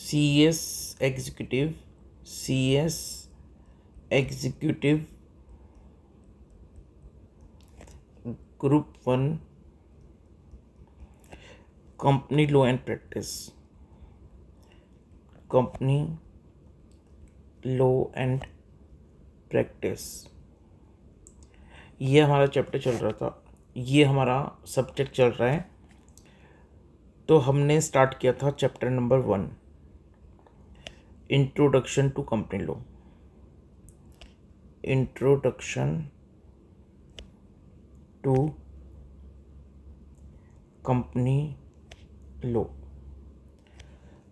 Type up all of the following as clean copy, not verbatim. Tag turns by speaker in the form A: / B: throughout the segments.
A: CS executive, CS executive group 1 company law and practice, company law and practice, ये हमारा chapter चल रहा था, ये हमारा सब्जेक्ट चल रहा है। तो हमने स्टार्ट किया था chapter number 1, introduction to company law. Introduction to company law.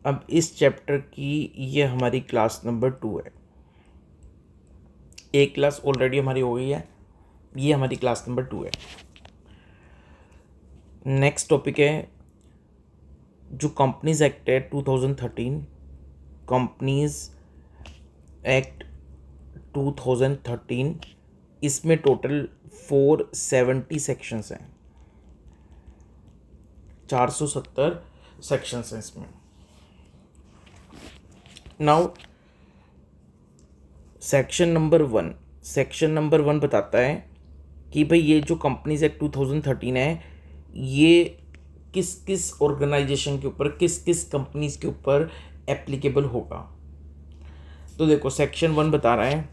A: अब इस चैप्टर की ये हमारी क्लास नंबर 2 है। एक क्लास ऑलरेडी हमारी हो गई है, ये हमारी क्लास नंबर 2 है। नेक्स्ट टॉपिक है जो कंपनीज एक्ट है 2013, कंपनीज एक्ट 2013, इसमें टोटल 470 सेक्शंस हैं, 470 सेक्शंस हैं इसमें। नाउ सेक्शन नंबर 1 बताता है कि भाई ये जो कंपनीज एक्ट 2013 है, ये किस किस ऑर्गेनाइजेशन के ऊपर, किस किस कंपनीज के ऊपर एप्लीकेबल होगा। तो देखो सेक्शन 1 बता रहा है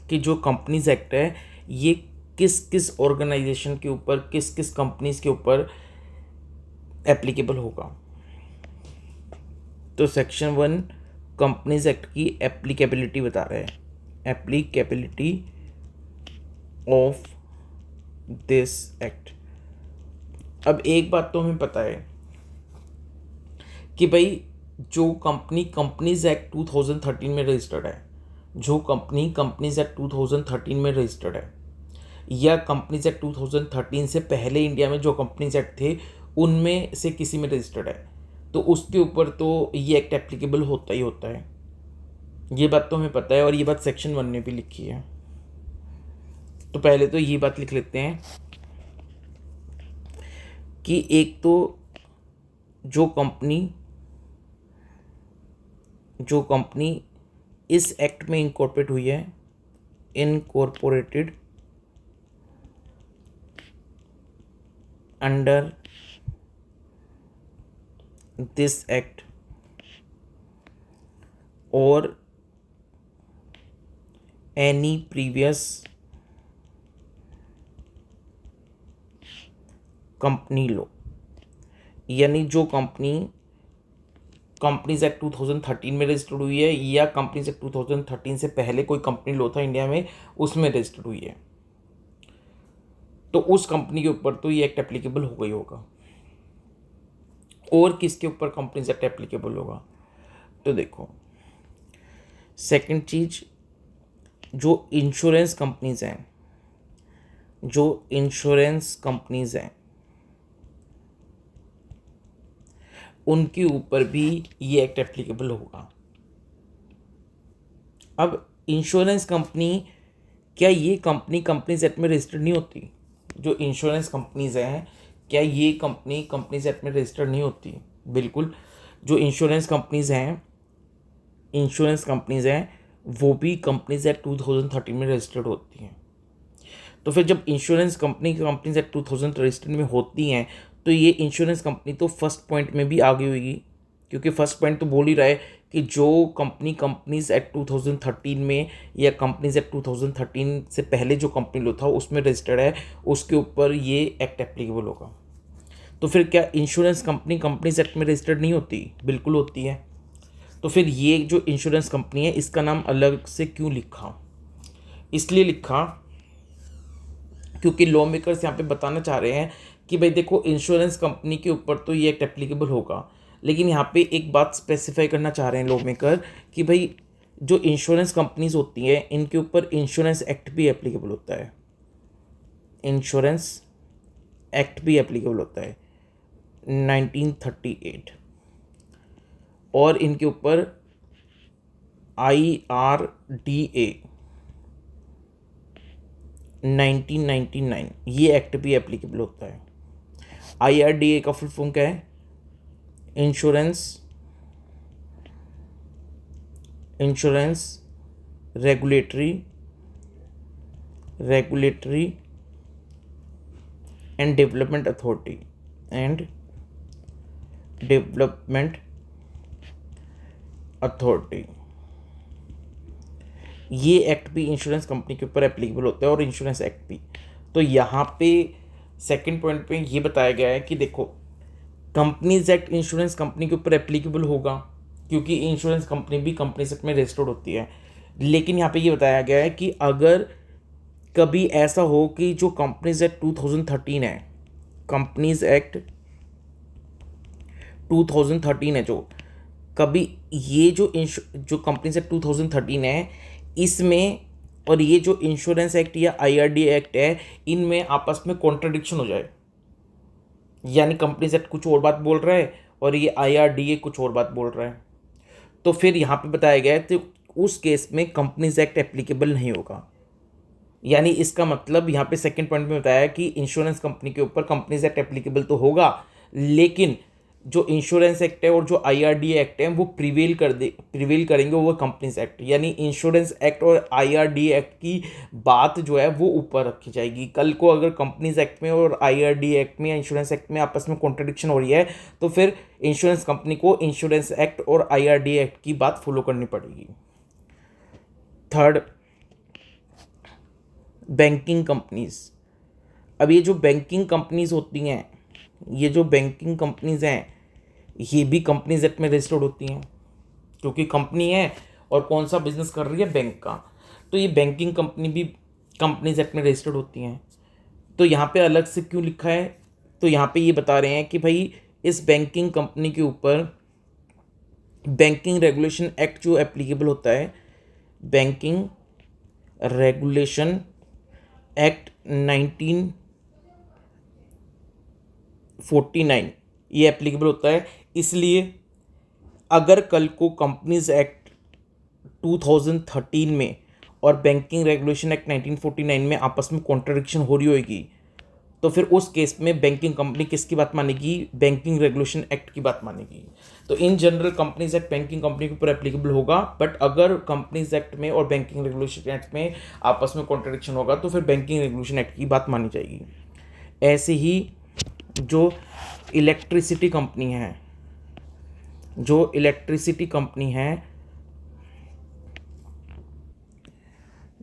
A: कि जो कंपनीज एक्ट है ये किस किस ऑर्गेनाइजेशन के ऊपर, किस किस कंपनीज के ऊपर एप्लीकेबल होगा। तो सेक्शन 1 कंपनीज एक्ट की एप्लीकेबिलिटी बता रहा है, एप्लीकेबिलिटी ऑफ दिस एक्ट। अब एक बात तो हमें पता है कि भाई जो कंपनी कंपनीज एक्ट 2013 में रजिस्टर्ड है, जो कंपनी कंपनीज एक्ट 2013 में रजिस्टर्ड है, या कंपनीज एक्ट 2013 से पहले इंडिया में जो कंपनीज एक्ट थे उनमें से किसी में रजिस्टर्ड है, तो उसके ऊपर तो ये एक्ट एप्लीकेबल होता ही होता है। ये बात तो हमें पता है और ये बात सेक्शन 1 में भी लिखी है। तो पहले तो ये बात लिख लेते हैं कि एक तो जो कंपनी इस एक्ट में इनकॉर्पोरेट हुई है, इनकॉर्पोरेटेड अंडर दिस एक्ट और एनी प्रीवियस कंपनी लॉ, यानी जो कंपनी कंपनीज एक्ट 2013 में रजिस्टर्ड हुई है या कंपनीज एक्ट 2013 से पहले कोई कंपनी लॉ था इंडिया में उसमें रजिस्टर्ड हुई है, तो उस कंपनी के ऊपर तो ये एक्ट एप्लीकेबल हो गई होगा। और किसके ऊपर कंपनीज एक्ट एप्लीकेबल होगा, तो देखो सेकंड चीज, जो इंश्योरेंस कंपनीज हैं उनके ऊपर भी ये एक्ट एप्लीकेबल होगा। अब इंश्योरेंस कंपनी, क्या ये कंपनी कंपनीज एक्ट में रजिस्टर्ड नहीं होती? जो इंश्योरेंस कंपनीज हैं, क्या ये कंपनी कंपनीज एक्ट में रजिस्टर्ड नहीं होती? बिल्कुल। जो इंश्योरेंस कंपनीज हैं वो भी कंपनीज एक्ट 2013 में रजिस्टर्ड होती हैं। तो फिर जब इंश्योरेंस कंपनीज एक्ट 2000 रजिस्टर्ड में होती हैं तो ये इंश्योरेंस कंपनी तो फर्स्ट पॉइंट में भी आगे होगी, क्योंकि फर्स्ट पॉइंट तो बोल ही रहा है कि जो कंपनीज एक्ट 2013 में या कंपनीज एक्ट 2013 से पहले जो कंपनी लो था उसमें रजिस्टर्ड है, उसके ऊपर ये एक्ट एप्लीकेबल होगा। तो फिर क्या इंश्योरेंस कंपनी कंपनीज एक्ट में रजिस्टर्ड नहीं होती? बिल्कुल होती है। तो फिर ये जो इंश्योरेंस कंपनी है इसका नाम अलग से क्यों लिखा? इसलिए लिखा क्योंकि लॉ मेकर्स यहाँ पे बताना चाह रहे हैं कि भाई देखो इंश्योरेंस कंपनी के ऊपर तो ये एक्ट एप्लीकेबल होगा, लेकिन यहाँ पे एक बात स्पेसिफाई करना चाह रहे हैं लॉ मेकर कि भाई जो इंश्योरेंस कंपनीज होती हैं इनके ऊपर इंश्योरेंस एक्ट भी एप्लीकेबल होता है, इंश्योरेंस एक्ट भी एप्लीकेबल होता है 1938, और इनके ऊपर IRDA 1999 ये एक्ट भी एप्लीकेबल होता है। IRDA का फुल फॉर्म क्या है? Insurance insurance regulatory and development authority ये एक्ट भी इंश्योरेंस कंपनी के ऊपर एप्लीकेबल होता है और इंश्योरेंस एक्ट भी। तो यहाँ पे सेकंड पॉइंट पे ये बताया गया है कि देखो, कंपनीज एक्ट इंश्योरेंस कंपनी के ऊपर एप्लीकेबल होगा क्योंकि इंश्योरेंस कंपनी भी कंपनीज एक्ट में रजिस्टर्ड होती है। लेकिन यहाँ पे ये बताया गया है कि अगर कभी ऐसा हो कि जो कंपनीज एक्ट 2013 है, कंपनीज एक्ट 2013 है, जो कभी ये जो कंपनीज एक्ट 2013 है, इसमें और ये जो इंश्योरेंस एक्ट या IRDA एक्ट है, इनमें आपस में कॉन्ट्रडिक्शन हो जाए, यानी कंपनीज एक्ट कुछ और बात बोल रहा है और ये IRDA कुछ और बात बोल रहा है, तो फिर यहाँ पे बताया गया है तो उस केस में कंपनीज एक्ट एप्लीकेबल नहीं होगा। यानी इसका मतलब यहाँ पे सेकंड पॉइंट में बताया कि इंश्योरेंस कंपनी के ऊपर कंपनीज एक्ट एप्लीकेबल तो होगा, लेकिन जो इंश्योरेंस एक्ट है और जो IRDA एक्ट है वो प्रिवेल करेंगे वो कंपनीज एक्ट। यानी इंश्योरेंस एक्ट और IRDA एक्ट की बात जो है वो ऊपर रखी जाएगी। कल को अगर कंपनीज एक्ट में और IRDA एक्ट में या इंश्योरेंस एक्ट में आपस में कॉन्ट्रडिक्शन हो रही है तो फिर इंश्योरेंस कंपनी को इंश्योरेंस एक्ट और IRDA एक्ट की बात फॉलो करनी पड़ेगी। Third, banking companies. अब ये जो बैंकिंग कंपनीज होती हैं, ये जो बैंकिंग कंपनीज हैं, ये भी कंपनीज एक्ट में रजिस्टर्ड होती हैं क्योंकि कंपनी है और कौन सा बिजनेस कर रही है, बैंक का। तो ये बैंकिंग कंपनी भी कंपनीज एक्ट में रजिस्टर्ड होती हैं। तो यहाँ पे अलग से क्यों लिखा है, तो यहाँ पे ये बता रहे हैं कि भाई इस बैंकिंग कंपनी के ऊपर बैंकिंग रेगुलेशन एक्ट जो एप्लीकेबल होता है, बैंकिंग रेगुलेशन एक्ट 1949 ये एप्लीकेबल होता है। इसलिए अगर कल को कंपनीज एक्ट 2013 में और बैंकिंग रेगुलेशन एक्ट 1949 में आपस में कॉन्ट्रडिक्शन हो रही होगी तो फिर उस केस में बैंकिंग कंपनी किसकी बात मानेगी, बैंकिंग रेगुलेशन एक्ट की बात मानेगी। तो in general companies act banking company के ऊपर एप्लीकेबल होगा, बट अगर कंपनीज एक्ट में और बैंकिंग रेगुलेशन एक्ट में आपस में कॉन्ट्रडिक्शन होगा तो फिर बैंकिंग रेगुलेशन एक्ट की बात मानी जाएगी। ऐसे ही जो इलेक्ट्रिसिटी कंपनी है,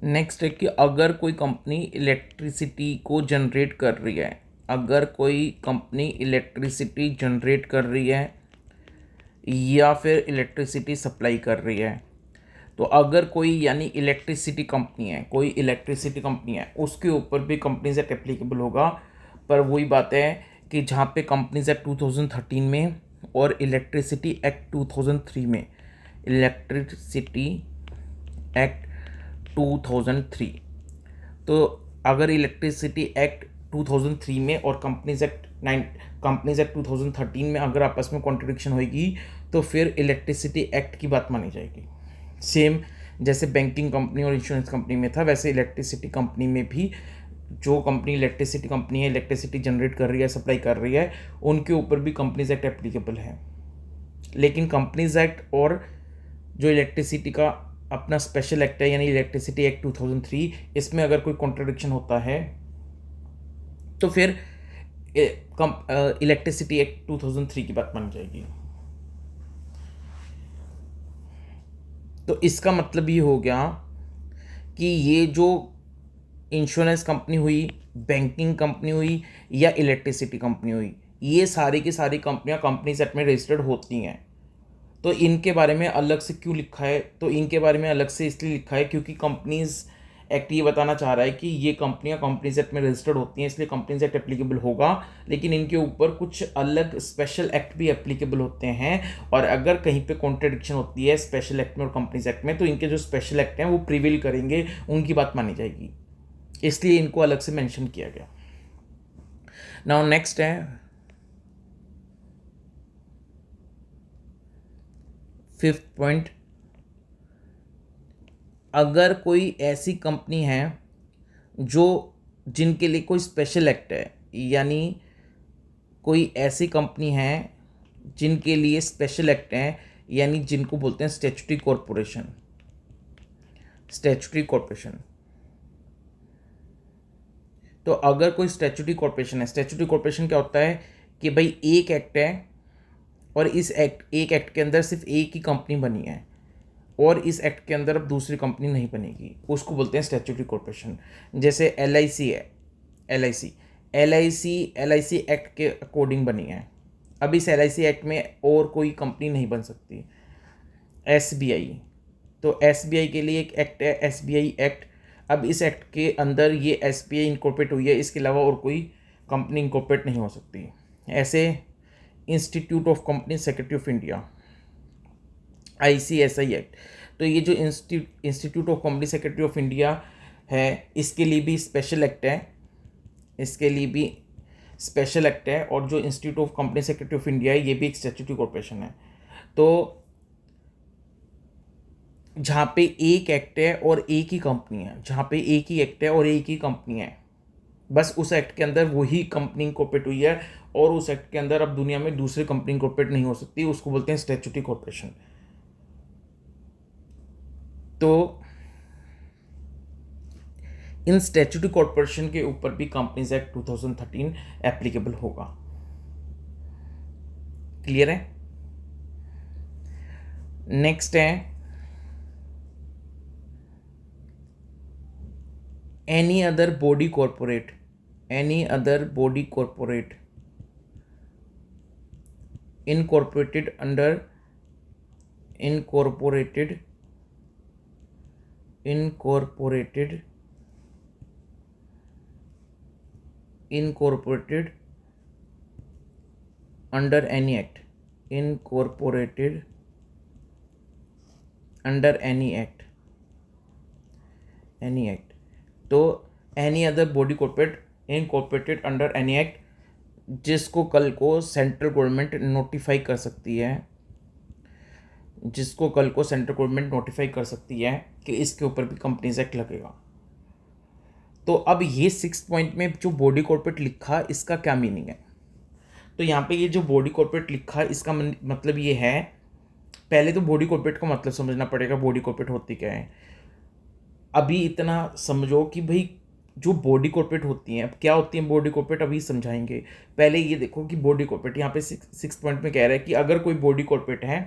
A: नेक्स्ट है कि अगर कोई कंपनी इलेक्ट्रिसिटी को जनरेट कर रही है, या फिर इलेक्ट्रिसिटी सप्लाई कर रही है, तो अगर कोई यानी इलेक्ट्रिसिटी कंपनी है उसके ऊपर भी कंपनीज एक्ट एप्लीकेबल होगा। पर वही बात है कि जहाँ पे कंपनीज एक्ट 2013 में और इलेक्ट्रिसिटी एक्ट 2003 में, तो अगर इलेक्ट्रिसिटी एक्ट 2003 में और कंपनीज एक्ट 2013 में अगर आपस में कॉन्ट्रडिक्शन होगी तो फिर इलेक्ट्रिसिटी एक्ट की बात मानी जाएगी। सेम जैसे बैंकिंग कंपनी और इंश्योरेंस कंपनी में था, वैसे इलेक्ट्रिसिटी कंपनी में भी जो कंपनी इलेक्ट्रिसिटी कंपनी है, इलेक्ट्रिसिटी जनरेट कर रही है, सप्लाई कर रही है, उनके ऊपर भी कंपनीज एक्ट एप्लीकेबल है। लेकिन कंपनीज एक्ट और जो इलेक्ट्रिसिटी का अपना स्पेशल एक्ट है यानी इलेक्ट्रिसिटी एक्ट 2003, इसमें अगर कोई कॉन्ट्रडिक्शन होता है तो फिर इलेक्ट्रिसिटी एक्ट 2003 की बात मानी जाएगी। तो इसका मतलब ये हो गया कि ये जो इंश्योरेंस कंपनी हुई, बैंकिंग कंपनी हुई या इलेक्ट्रिसिटी कंपनी हुई, ये सारी की सारी कंपनियां कंपनीज एक्ट में रजिस्टर्ड होती हैं। तो इनके बारे में अलग से क्यों लिखा है, तो इनके बारे में अलग से इसलिए लिखा है क्योंकि कंपनीज एक्ट ये बताना चाह रहा है कि ये कंपनियां कंपनीज एक्ट में रजिस्टर्ड होती हैं, इसलिए कंपनीज एक्ट एप्लीकेबल होगा। लेकिन इनके ऊपर कुछ अलग स्पेशल एक्ट भी एप्लीकेबल होते हैं, और अगर कहीं पे कॉन्ट्रडिक्शन होती है स्पेशल एक्ट में और कंपनीज एक्ट में तो इनके जो स्पेशल एक्ट हैं वो प्रिवेल करेंगे, उनकी बात मानी जाएगी, इसलिए इनको अलग से मेंशन किया गया। नाउ नेक्स्ट है 5th पॉइंट, अगर कोई ऐसी कंपनी है जिनके लिए कोई स्पेशल एक्ट है, यानी कोई ऐसी कंपनी है जिनके लिए स्पेशल एक्ट है, यानी जिनको बोलते हैं स्टैट्यूटरी कॉरपोरेशन, स्टैट्यूटरी कॉर्पोरेशन। तो अगर कोई स्टैट्यूटरी कॉर्पोरेशन है, स्टैट्यूटरी कॉर्पोरेशन क्या होता है कि भाई एक एक्ट है और इस एक एक्ट के अंदर सिर्फ एक ही कंपनी बनी है और इस एक्ट के अंदर अब दूसरी कंपनी नहीं बनेगी, उसको बोलते हैं स्टैट्यूटरी कॉर्पोरेशन। जैसे LIC है, LIC एक्ट के अकॉर्डिंग बनी है। अब इस LIC एक्ट में और कोई कंपनी नहीं बन सकती। SBI, तो SBI के लिए एक एक्ट है, SBI एक्ट। अब इस एक्ट के अंदर ये SBI इनकॉर्पोरेट हुई है, इसके अलावा और कोई कंपनी इनकॉर्पोरेट नहीं हो सकती। ऐसे institute of company secretary of India, ICSI act. तो ये जो institute of company secretary of India है, इसके लिए भी स्पेशल एक्ट है, इसके लिए भी स्पेशल एक्ट है। और जो institute of company secretary of India है, ये भी एक स्टैट्यूटरी कॉर्पोरेशन है। तो जहाँ पे एक एक्ट है और एक ही कंपनी है, जहाँ पे एक ही एक्ट है और एक ही कंपनी है, बस उस एक्ट के अंदर वही कंपनी इनकॉर्पोरेट हुई है और उस एक्ट के अंदर अब दुनिया में दूसरी कंपनी इनकॉर्पोरेट नहीं हो सकती, उसको बोलते हैं स्टैट्यूटरी कॉर्पोरेशन। तो इन स्टैट्यूटरी कॉर्पोरेशन के ऊपर भी कंपनीज एक्ट 2013 एप्लीकेबल होगा। क्लियर है? नेक्स्ट है any other body corporate, any other body corporate incorporated under incorporated under any act, incorporated under any act, any act। तो any other body corporate incorporated under any act, जिसको कल को central government notify कर सकती है, जिसको कल को सेंट्रल गवर्नमेंट नोटिफाई कर सकती है कि इसके ऊपर भी कंपनीज एक्ट लगेगा। तो अब ये 6 पॉइंट में जो बॉडी कॉर्पोरेट लिखा, इसका क्या मीनिंग है? तो यहाँ पे ये जो बॉडी कॉर्पोरेट लिखा, इसका मतलब ये है, पहले तो बॉडी कॉर्पोरेट का मतलब समझना पड़ेगा, बॉडी कॉर्पोरेट होती क्या है। अभी इतना समझो कि भाई जो बॉडी कॉर्पोरेट होती हैं, अब क्या होती हैं बॉडी कॉर्पोरेट, अभी समझाएंगे। पहले ये देखो कि बॉडी कॉर्पोरेट यहाँ पे 6 पॉइंट में कह रहा है कि अगर कोई बॉडी कॉर्पोरेट है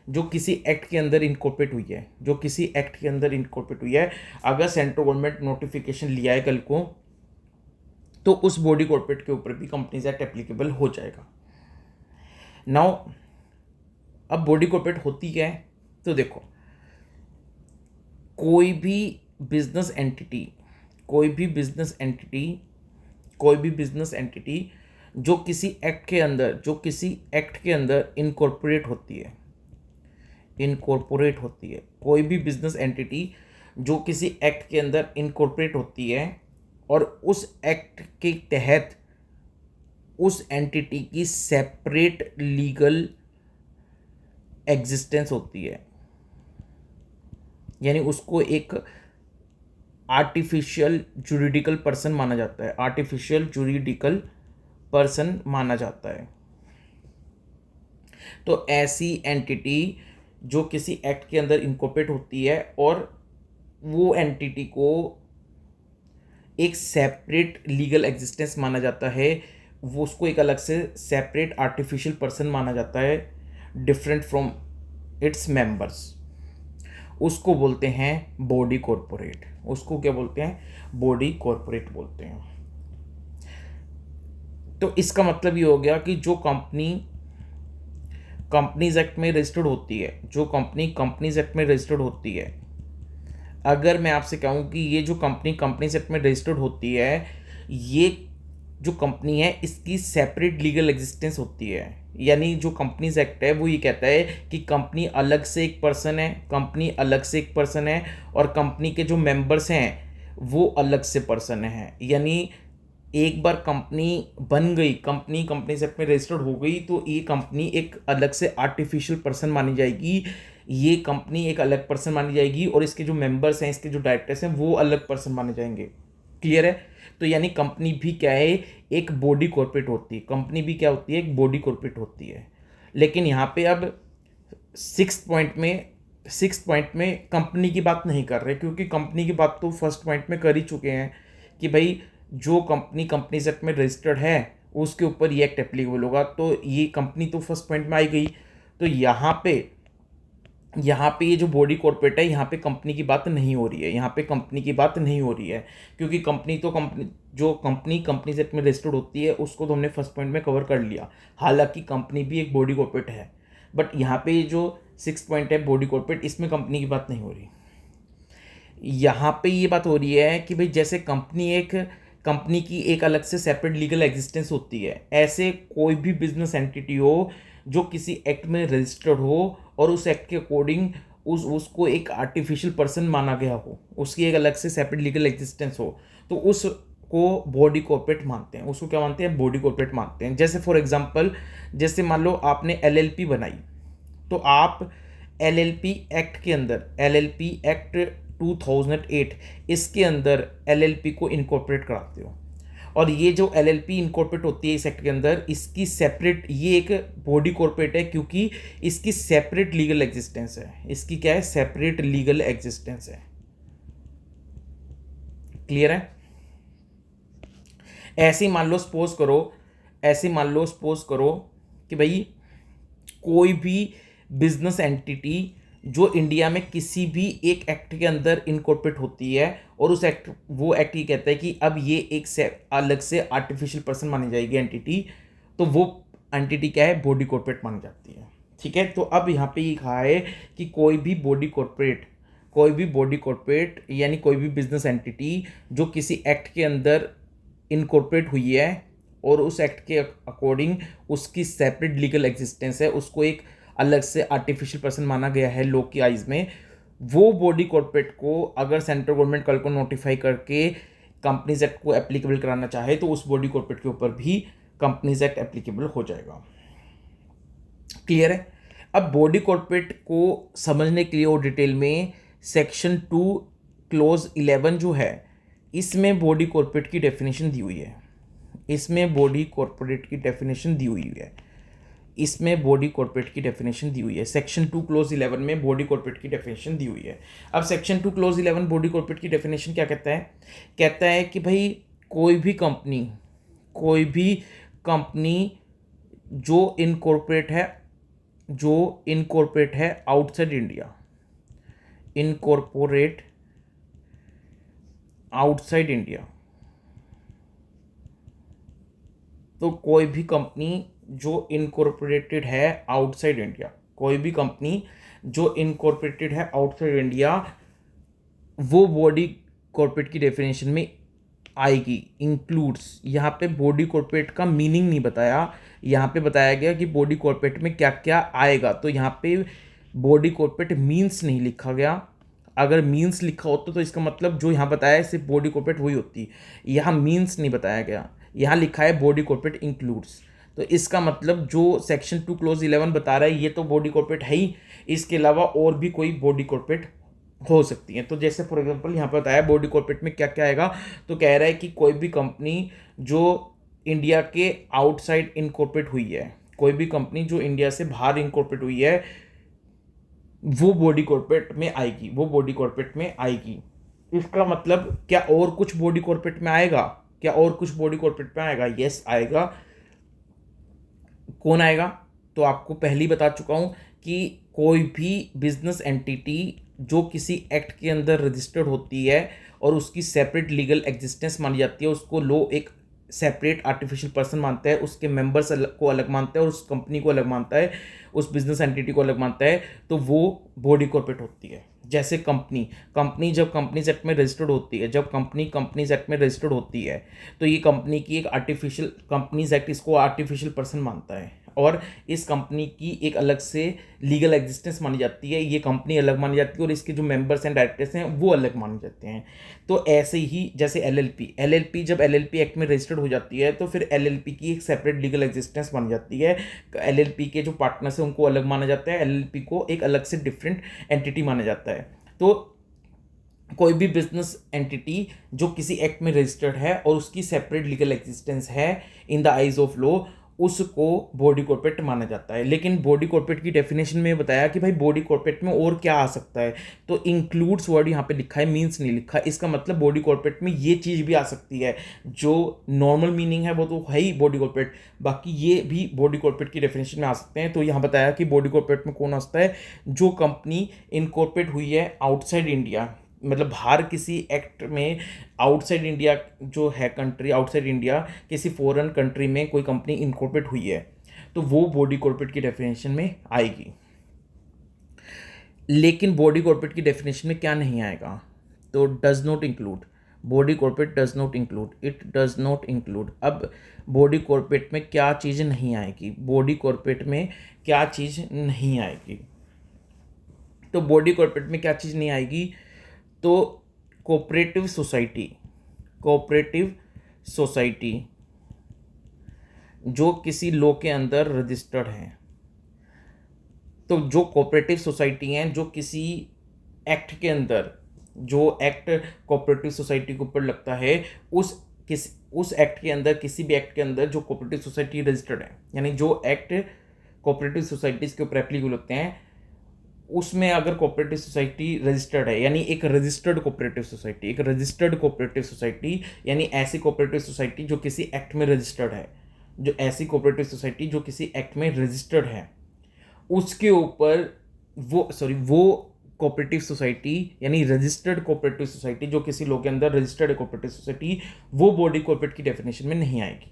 A: जो किसी एक्ट के अंदर इनकॉर्पोरेट हुई है, जो किसी एक्ट के अंदर इनकॉर्पोरेट हुई है, अगर सेंट्रल गवर्नमेंट नोटिफिकेशन लिया है कल को, तो उस बॉडी कॉर्पोरेट के ऊपर भी कंपनीज एक्ट एप्लीकेबल हो जाएगा। नाउ अब बॉडी कॉर्पोरेट होती क्या है? तो देखो, कोई भी बिजनेस एंटिटी जो किसी एक्ट के अंदर इनकॉर्पोरेट होती है, कोई भी बिजनेस एंटिटी जो किसी एक्ट के अंदर इनकॉर्पोरेट होती है और उस एक्ट के तहत उस एंटिटी की सेपरेट लीगल एग्जिस्टेंस होती है, यानी उसको एक आर्टिफिशियल जुरिडिकल पर्सन माना जाता है। तो ऐसी एंटिटी जो किसी एक्ट के अंदर इनकॉर्पोरेट होती है और वो एंटिटी को एक सेपरेट लीगल एग्जिस्टेंस माना जाता है, वो उसको एक अलग से सेपरेट आर्टिफिशियल पर्सन माना जाता है, डिफरेंट फ्रॉम इट्स मेंबर्स, उसको बोलते हैं बॉडी कॉर्पोरेट। उसको क्या बोलते हैं? बॉडी कॉर्पोरेट बोलते हैं। तो इसका मतलब ये हो गया कि जो कंपनी कंपनीज एक्ट में रजिस्टर्ड होती है, जो कंपनी कंपनीज एक्ट में रजिस्टर्ड होती है, अगर मैं आपसे कहूँ कि ये जो कंपनी कंपनीज एक्ट में रजिस्टर्ड होती है, ये जो कंपनी है इसकी सेपरेट लीगल एग्जिस्टेंस होती है। यानी जो कंपनीज एक्ट है वो ये कहता है कि कंपनी अलग से एक पर्सन है, और कंपनी के जो मेंबर्स हैं वो अलग से पर्सन हैं। यानी एक बार कंपनी बन गई, कंपनीज एक्ट में रजिस्टर्ड हो गई, तो ये कंपनी एक अलग से आर्टिफिशियल पर्सन मानी जाएगी, ये कंपनी एक अलग पर्सन मानी जाएगी, और इसके जो मेंबर्स हैं, इसके जो डायरेक्टर्स हैं, वो अलग पर्सन माने जाएंगे। क्लियर है? तो यानी कंपनी भी क्या है? एक बॉडी कॉर्पोरेट होती है, एक बॉडी कॉर्पोरेट होती है। लेकिन यहाँ पे अब 6 पॉइंट में सिक्स पॉइंट में कंपनी की बात नहीं कर रहे, क्योंकि कंपनी की बात तो फर्स्ट पॉइंट में कर ही चुके हैं कि भाई जो कंपनी कंपनीज एक्ट में रजिस्टर्ड है उसके ऊपर ये एक्ट एप्लीकेबल होगा, तो ये कंपनी तो फर्स्ट पॉइंट में आई गई। तो यहाँ पे ये जो बॉडी कॉर्पोरेट है, यहाँ पे कंपनी की बात नहीं हो रही है, यहाँ पे कंपनी की बात नहीं हो रही है, क्योंकि कंपनी कंपनीज एक्ट में रजिस्टर्ड होती है उसको तो हमने फर्स्ट पॉइंट में कवर कर लिया। हालांकि कंपनी भी एक बॉडी कॉर्पोरेट है, बट यहाँ पे जो सिक्स पॉइंट है बॉडी कॉर्पोरेट, इसमें कंपनी की बात नहीं हो रही। यहाँ पे ये बात हो रही है कि भाई जैसे कंपनी की एक अलग से सेपरेट लीगल एग्जिस्टेंस होती है, ऐसे कोई भी बिजनेस एंटिटी हो जो किसी एक्ट में रजिस्टर्ड हो और उस एक्ट के अकॉर्डिंग उसको एक आर्टिफिशियल पर्सन माना गया हो, उसकी एक अलग से सेपरेट लीगल एग्जिस्टेंस हो, तो उसको बॉडी कॉर्पोरेट मानते हैं। उसको क्या मानते हैं? बॉडी कॉर्पोरेट मानते हैं। जैसे फॉर एग्जांपल, जैसे मान लो आपने एलएलपी बनाई, तो आप एलएलपी एक्ट के अंदर, एलएलपी एक्ट 2008, इसके अंदर एलएलपी को इनकॉर्पोरेट कराते हो, और ये जो एलएलपी इनकॉर्पोरेट होती है इस एक्ट के अंदर, इसकी सेपरेट, ये एक बॉडी कॉर्पोरेट है क्योंकि इसकी सेपरेट लीगल एग्जिस्टेंस है। इसकी क्या है? सेपरेट लीगल एग्जिस्टेंस है। क्लियर है? ऐसे ही मान लो सपोज करो कि भाई कोई भी बिजनेस एंटिटी जो इंडिया में किसी भी एक एक्ट के अंदर इनकॉर्पोरेट होती है, और वो एक्ट ये कहता है कि अब ये एक अलग से आर्टिफिशियल पर्सन मानी जाएगी एंटिटी, तो वो एंटिटी क्या है? बॉडी कॉर्पोरेट मानी जाती है। ठीक है, तो अब यहाँ पे ये कहा है कि कोई भी बॉडी कॉर्पोरेट यानी कोई भी बिजनेस एंटिटी जो किसी एक्ट के अंदर इनकॉर्पोरेट हुई है और उस एक्ट के अकॉर्डिंग उसकी सेपरेट लीगल एग्जिस्टेंस है, उसको एक अलग से आर्टिफिशियल पर्सन माना गया है लॉ की आइज में, वो बॉडी कॉर्पोरेट को अगर सेंट्रल गवर्नमेंट कल को नोटिफाई करके कंपनीज एक्ट को एप्लीकेबल कराना चाहे, तो उस बॉडी कॉर्पोरेट के ऊपर भी कंपनीज एक्ट एप्लीकेबल हो जाएगा। क्लियर है? अब बॉडी कॉर्पोरेट को समझने के लिए और डिटेल में सेक्शन 2 क्लोज 11 जो है, इसमें बॉडी कॉर्पोरेट की डेफिनेशन दी हुई है। इसमें बॉडी कॉर्पोरेट की डेफिनेशन दी हुई है। सेक्शन 2 क्लोज 11 में बॉडी कॉर्पोरेट की डेफिनेशन दी हुई है। अब सेक्शन 2 क्लोज 11 बॉडी कॉर्पोरेट की डेफिनेशन क्या कहता है? कहता है कि भाई कोई भी कंपनी जो इनकॉर्पोरेट है आउटसाइड इंडिया, तो कोई भी कंपनी जो इनकॉर्पोरेटेड है आउटसाइड इंडिया, वो बॉडी कॉर्पोरेट की डेफिनेशन में आएगी। इंक्लूड्स, यहाँ पे बॉडी कॉर्पोरेट का मीनिंग नहीं बताया, यहाँ पे बताया गया कि बॉडी कॉर्पोरेट में क्या क्या आएगा। तो यहाँ पे बॉडी कॉर्पोरेट मीन्स नहीं लिखा गया। अगर मीन्स लिखा होता तो इसका मतलब जो यहाँ बताया है सिर्फ बॉडी कॉर्पोरेट वही होती। यहाँ मीन्स नहीं बताया गया, यहाँ लिखा है बॉडी कॉर्पोरेट इंक्लूड्स। तो इसका मतलब जो सेक्शन 2 क्लोज 11 बता रहा है ये तो बॉडी कॉर्पोरेट है ही, इसके अलावा और भी कोई बॉडी कॉर्पोरेट हो सकती है। तो जैसे फॉर एग्जांपल यहाँ पर बताया बॉडी कॉर्पोरेट में क्या क्या आएगा, तो कह रहा है कि कोई भी कंपनी जो इंडिया के आउटसाइड इनकॉर्पोरेट हुई है, कोई भी कंपनी जो इंडिया से बाहर इनकॉर्पोरेट हुई है, वो बॉडी कॉर्पोरेट में आएगी। इसका मतलब क्या और कुछ बॉडी कॉर्पोरेट में आएगा? यस आएगा। कौन आएगा? तो आपको पहले ही बता चुका हूं कि कोई भी बिजनेस एंटिटी जो किसी एक्ट के अंदर रजिस्टर्ड होती है और उसकी सेपरेट लीगल एग्जिस्टेंस मानी जाती है, उसको लो एक सेपरेट आर्टिफिशियल पर्सन मानता है, उसके मेंबर्स को अलग मानता है और उस कंपनी को अलग मानता है, उस बिजनेस एंटिटी को अलग मानता है, तो वो बॉडी कॉर्पोरेट होती है। जैसे कंपनी जब कंपनीज एक्ट में रजिस्टर्ड होती है, तो ये कंपनी की एक आर्टिफिशियल, कंपनीज एक्ट इसको आर्टिफिशियल पर्सन मानता है और इस कंपनी की एक अलग से लीगल एग्जिस्टेंस मानी जाती है, ये कंपनी अलग मानी जाती है और इसके जो मेंबर्स एंड डायरेक्टर्स हैं वो अलग माने जाते हैं। तो ऐसे ही जैसे एलएलपी जब एलएलपी एक्ट में रजिस्टर्ड हो जाती है तो फिर एलएलपी की एक सेपरेट लीगल एग्जिस्टेंस बन जाती है। एलएलपी के जो पार्टनर्स हैं उनको अलग माना जाता है, एलएलपी को एक अलग से डिफरेंट एंटिटी माना जाता है। तो कोई भी बिजनेस एंटिटी जो किसी एक्ट में रजिस्टर्ड है और उसकी सेपरेट लीगल एग्जिस्टेंस है in the eyes of law, उसको बॉडी कॉर्पोरेट माना जाता है। लेकिन बॉडी कॉर्पोरेट की डेफिनेशन में बताया कि भाई बॉडी कॉर्पोरेट में और क्या आ सकता है, तो इंक्लूड्स वर्ड यहाँ पे लिखा है, मीन्स नहीं लिखा। इसका मतलब बॉडी कॉर्पोरेट में ये चीज़ भी आ सकती है, जो नॉर्मल मीनिंग है वो तो है ही बॉडी कॉर्पोरेट, बाकी ये भी बॉडी कॉर्पोरेट की डेफिनेशन में आ सकते हैं। तो यहाँ बताया कि बॉडी कॉर्पोरेट में कौन आता है, जो कंपनी इनकॉर्पोरेट हुई है आउटसाइड इंडिया, मतलब बाहर किसी एक्ट में, आउटसाइड इंडिया जो है कंट्री, आउटसाइड इंडिया किसी फॉरेन कंट्री में कोई कंपनी इनकॉर्पोरेट हुई है, तो वो बॉडी कॉर्पोरेट की डेफिनेशन में आएगी। लेकिन बॉडी कॉर्पोरेट की डेफिनेशन में क्या नहीं आएगा, तो does not include, body corporate does not include, it does not include. अब बॉडी कॉर्पोरेट में क्या चीज़ नहीं आएगी, बॉडी कॉर्पोरेट में क्या चीज़ नहीं आएगी, तो बॉडी कॉर्पोरेट में क्या चीज़ नहीं आएगी, तो कोऑपरेटिव सोसाइटी, कोऑपरेटिव सोसाइटी जो किसी लॉ के अंदर रजिस्टर्ड हैं, तो जो कोऑपरेटिव सोसाइटी हैं जो किसी एक्ट के अंदर, जो एक्ट कोऑपरेटिव सोसाइटी के ऊपर लगता है, उस एक्ट के अंदर, किसी भी एक्ट के अंदर जो कोऑपरेटिव सोसाइटी रजिस्टर्ड है, यानी जो एक्ट कोऑपरेटिव सोसाइटीज के ऊपर एप्लीकेबल होते हैं, उसमें अगर कोऑपरेटिव सोसाइटी रजिस्टर्ड है, यानी एक रजिस्टर्ड कोऑपरेटिव सोसाइटी, एक रजिस्टर्ड कोऑपरेटिव सोसाइटी यानी ऐसी कोऑपरेटिव सोसाइटी जो किसी एक्ट में रजिस्टर्ड है, जो ऐसी कोऑपरेटिव सोसाइटी जो किसी एक्ट में रजिस्टर्ड है, उसके ऊपर वो कोऑपरेटिव सोसाइटी यानी रजिस्टर्ड कोऑपरेटिव सोसाइटी जो किसी लॉ के अंदर रजिस्टर्ड है कोऑपरेटिव सोसाइटी, वो बॉडी कॉर्पोरेट की डेफिनेशन में नहीं आएगी।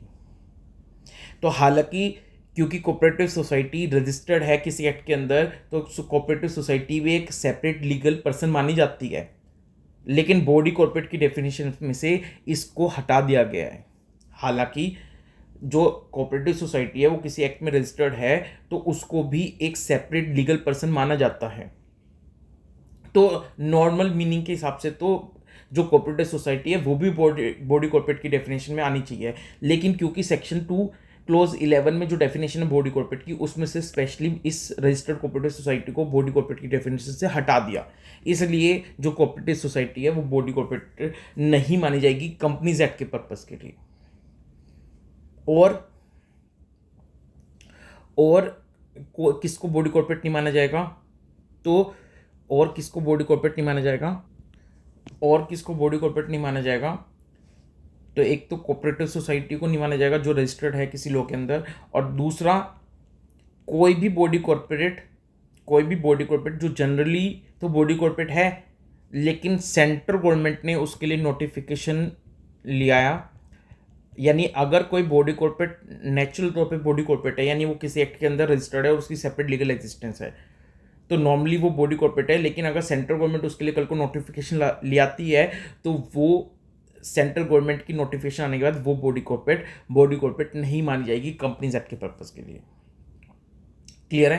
A: तो हालांकि क्योंकि कोऑपरेटिव सोसाइटी रजिस्टर्ड है किसी एक्ट के अंदर, तो कोऑपरेटिव सोसाइटी भी एक सेपरेट लीगल पर्सन मानी जाती है, लेकिन बॉडी कॉर्पोरेट की डेफिनेशन में से इसको हटा दिया गया है। हालांकि जो कोऑपरेटिव सोसाइटी है वो किसी एक्ट में रजिस्टर्ड है, तो उसको भी एक सेपरेट लीगल पर्सन माना जाता है। तो नॉर्मल मीनिंग के हिसाब से तो जो कोऑपरेटिव सोसाइटी है वो भी बॉडी कॉर्पोरेट की डेफिनेशन में आनी चाहिए, लेकिन क्योंकि सेक्शन 2 क्लोज 11 में जो डेफिनेशन है बॉडी कॉर्पोरेट की, उसमें से स्पेशली इस रजिस्टर्ड कोऑपरेटिव सोसाइटी को बॉडी कॉर्पोरेट की डेफिनेशन से हटा दिया, इसलिए जो कोऑपरेटिव सोसाइटी है वो बॉडी कॉर्पोरेट नहीं मानी जाएगी कंपनीज एक्ट के पर्पस के लिए। और किसको बॉडी कॉर्पोरेट नहीं माना जाएगा, तो और किसको बॉडी कॉर्पोरेट नहीं माना जाएगा, और किसको बॉडी कॉर्पोरेट नहीं माना जाएगा, तो एक तो कोऑपरेटिव सोसाइटी को नहीं माना जाएगा जो रजिस्टर्ड है किसी लॉ के अंदर, और दूसरा कोई भी बॉडी कॉर्पोरेट जो जनरली तो बॉडी कॉर्पोरेट है, लेकिन सेंट्रल गवर्नमेंट ने उसके लिए नोटिफिकेशन लिया, यानी अगर कोई बॉडी कॉर्पोरेट नेचुरल तौर पे बॉडी कॉर्पोरेट है, यानी वो किसी एक्ट के अंदर रजिस्टर्ड है और उसकी सेपरेट लीगल एग्जिस्टेंस है, तो नॉर्मली वो बॉडी कॉर्पोरेट है। लेकिन अगर सेंट्रल गवर्नमेंट उसके लिए कल को नोटिफिकेशन ले आती है, तो वो सेंट्रल गवर्नमेंट की नोटिफिकेशन आने के बाद वो बॉडी कॉर्पोरेट नहीं मानी जाएगी कंपनीज एक्ट के पर्पस के लिए। क्लियर है?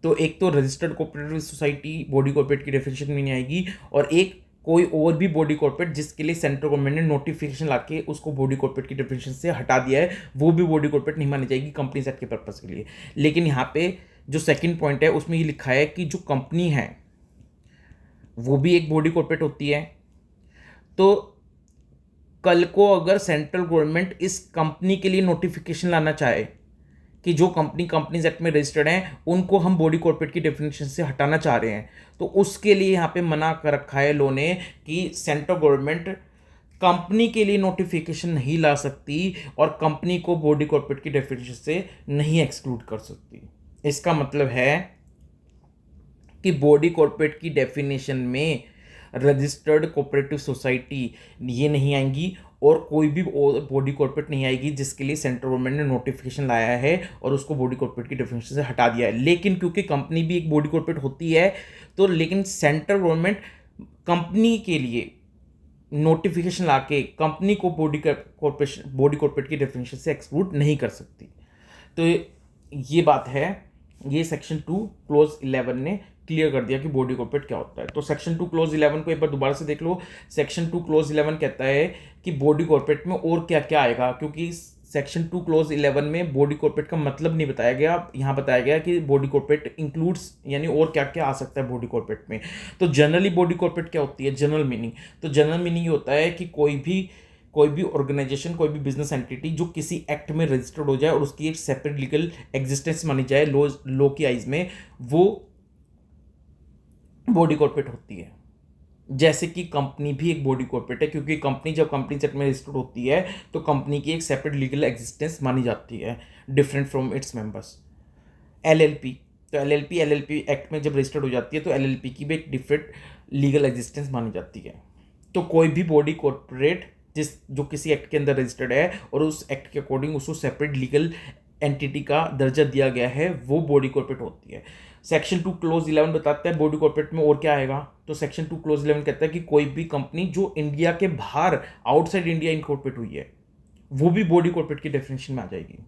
A: तो एक तो registered cooperative society body corporate की डेफिनेशन में नहीं आएगी, और एक कोई और भी बॉडी कॉर्पोरेट जिसके लिए सेंट्रल गवर्नमेंट ने नोटिफिकेशन लाके उसको बॉडी कॉर्पोरेट की डेफिनेशन से हटा दिया है, वो भी बॉडी कॉर्पोरेट नहीं मानी जाएगी कंपनीज एक्ट के पर्पस के लिए। लेकिन यहाँ पे जो सेकंड पॉइंट है उसमें ये लिखा है कि जो कंपनी है वो भी एक बॉडी कॉर्पोरेट होती है, तो कल को अगर सेंट्रल गवर्नमेंट इस कंपनी के लिए नोटिफिकेशन लाना चाहे कि जो कंपनीज एक्ट में रजिस्टर्ड हैं उनको हम बॉडी कॉर्पोरेट की डेफिनेशन से हटाना चाह रहे हैं, तो उसके लिए यहाँ पे मना कर रखा है लॉ ने कि सेंट्रल गवर्नमेंट कंपनी के लिए नोटिफिकेशन नहीं ला सकती और कंपनी को बॉडी कॉर्पोरेट की डेफिनेशन से नहीं एक्सक्लूड कर सकती। इसका मतलब है कि बॉडी कॉर्पोरेट की डेफिनेशन में रजिस्टर्ड कोऑपरेटिव सोसाइटी ये नहीं आएंगी, और कोई भी बॉडी कॉर्पोरेट नहीं आएगी जिसके लिए सेंट्रल गवर्नमेंट ने नोटिफिकेशन लाया है और उसको बॉडी कॉर्पोरेट की डेफिनेशन से हटा दिया है। लेकिन क्योंकि कंपनी भी एक बॉडी कॉर्पोरेट होती है, तो लेकिन सेंट्रल गवर्नमेंट कंपनी के लिए नोटिफिकेशन लाके कंपनी को बॉडी कॉर्पोरेट की डेफिनेशन से एक्सक्लूड नहीं कर सकती। तो ये बात है, ये सेक्शन 2 क्लोज 11 ने क्लियर कर दिया कि बॉडी कॉर्पोरेट क्या होता है। तो सेक्शन 2 क्लोज 11 को एक बार दोबारा से देख लो। सेक्शन 2 क्लोज 11 कहता है कि बॉडी कॉर्पोरेट में और क्या क्या आएगा, क्योंकि सेक्शन 2 क्लोज 11 में बॉडी कॉर्पोरेट का मतलब नहीं बताया गया, यहाँ बताया गया कि बॉडी कॉर्पोरेट इंक्लूड्स, यानी और क्या क्या आ सकता है बॉडी कॉर्पोरेट में। तो जनरली बॉडी कॉर्पोरेट क्या होती है, जनरल मीनिंग, तो जनरल मीनिंग ये होता है कि कोई भी कोई भी ऑर्गेनाइजेशन, कोई भी बिजनेस एंटिटी जो किसी एक्ट में रजिस्टर्ड हो जाए और उसकी एक सेपरेट लीगल एग्जिस्टेंस मानी जाए लॉ की आइज में, वो बॉडी कॉर्पोरेट होती है। जैसे कि कंपनी भी एक बॉडी कॉर्पोरेट है, क्योंकि कंपनी जब कंपनी एक्ट में रजिस्टर्ड होती है तो कंपनी की एक सेपरेट लीगल एग्जिस्टेंस मानी जाती है, different from its members. LLP, तो एलएलपी एक्ट में जब रजिस्टर्ड हो जाती है तो एलएलपी की भी एक डिफरेंट लीगल एग्जिस्टेंस मानी जाती है। तो कोई भी बॉडी कॉर्पोरेट जो किसी एक्ट के अंदर रजिस्टर्ड है और उस एक्ट के अकॉर्डिंग उसको सेपरेट लीगल एंटिटी का दर्जा दिया गया है, वो बॉडी कॉर्पोरेट होती है। सेक्शन 2 क्लोज 11 बताता है बॉडी कॉर्पोरेट में और क्या आएगा। तो सेक्शन 2 क्लोज 11 कहता है कि कोई भी कंपनी जो इंडिया के बाहर, आउटसाइड इंडिया इनकॉर्पोरेट हुई है, वो भी बॉडी कॉर्पोरेट की डेफिनेशन में आ जाएगी।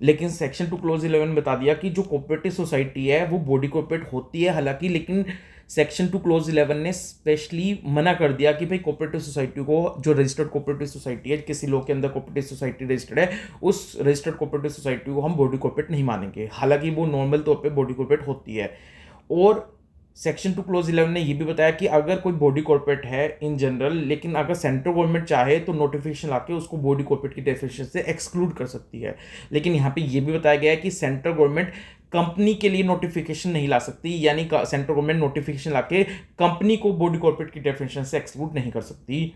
A: लेकिन सेक्शन 2 क्लोज 11 बता दिया कि जो कोऑपरेटिव सोसाइटी है वो बॉडी कॉर्पोरेट होती है हालांकि, लेकिन सेक्शन 2 क्लोज 11 ने स्पेशली मना कर दिया कि भाई कोऑपरेटिव सोसाइटी को, जो रजिस्टर्ड कोऑपरेटिव सोसाइटी है, किसी लॉ के अंदर कोऑपरेटिव सोसाइटी रजिस्टर्ड है, उस रजिस्टर्ड कोऑपरेटिव सोसाइटी को हम बॉडी कॉर्पोरेट नहीं मानेंगे, हालांकि वो नॉर्मल तौर पे बॉडी कॉर्पोरेट होती है। और सेक्शन 2 क्लोज 11 ने यह भी बताया कि अगर कोई बॉडी कॉर्पोरेट है इन जनरल, लेकिन अगर सेंट्रल गवर्नमेंट चाहे तो नोटिफिकेशन लाके उसको बॉडी कॉर्पोरेट की डेफिनेशन से एक्सक्लूड कर सकती है। लेकिन यहाँ पे ये भी बताया गया है कि सेंट्रल गवर्नमेंट कंपनी के लिए नोटिफिकेशन नहीं ला सकती, यानी सेंट्रल गवर्नमेंट नोटिफिकेशन लाके कंपनी को बॉडी कॉर्पोरेट की डेफिनेशन से एक्सक्लूड नहीं कर सकती,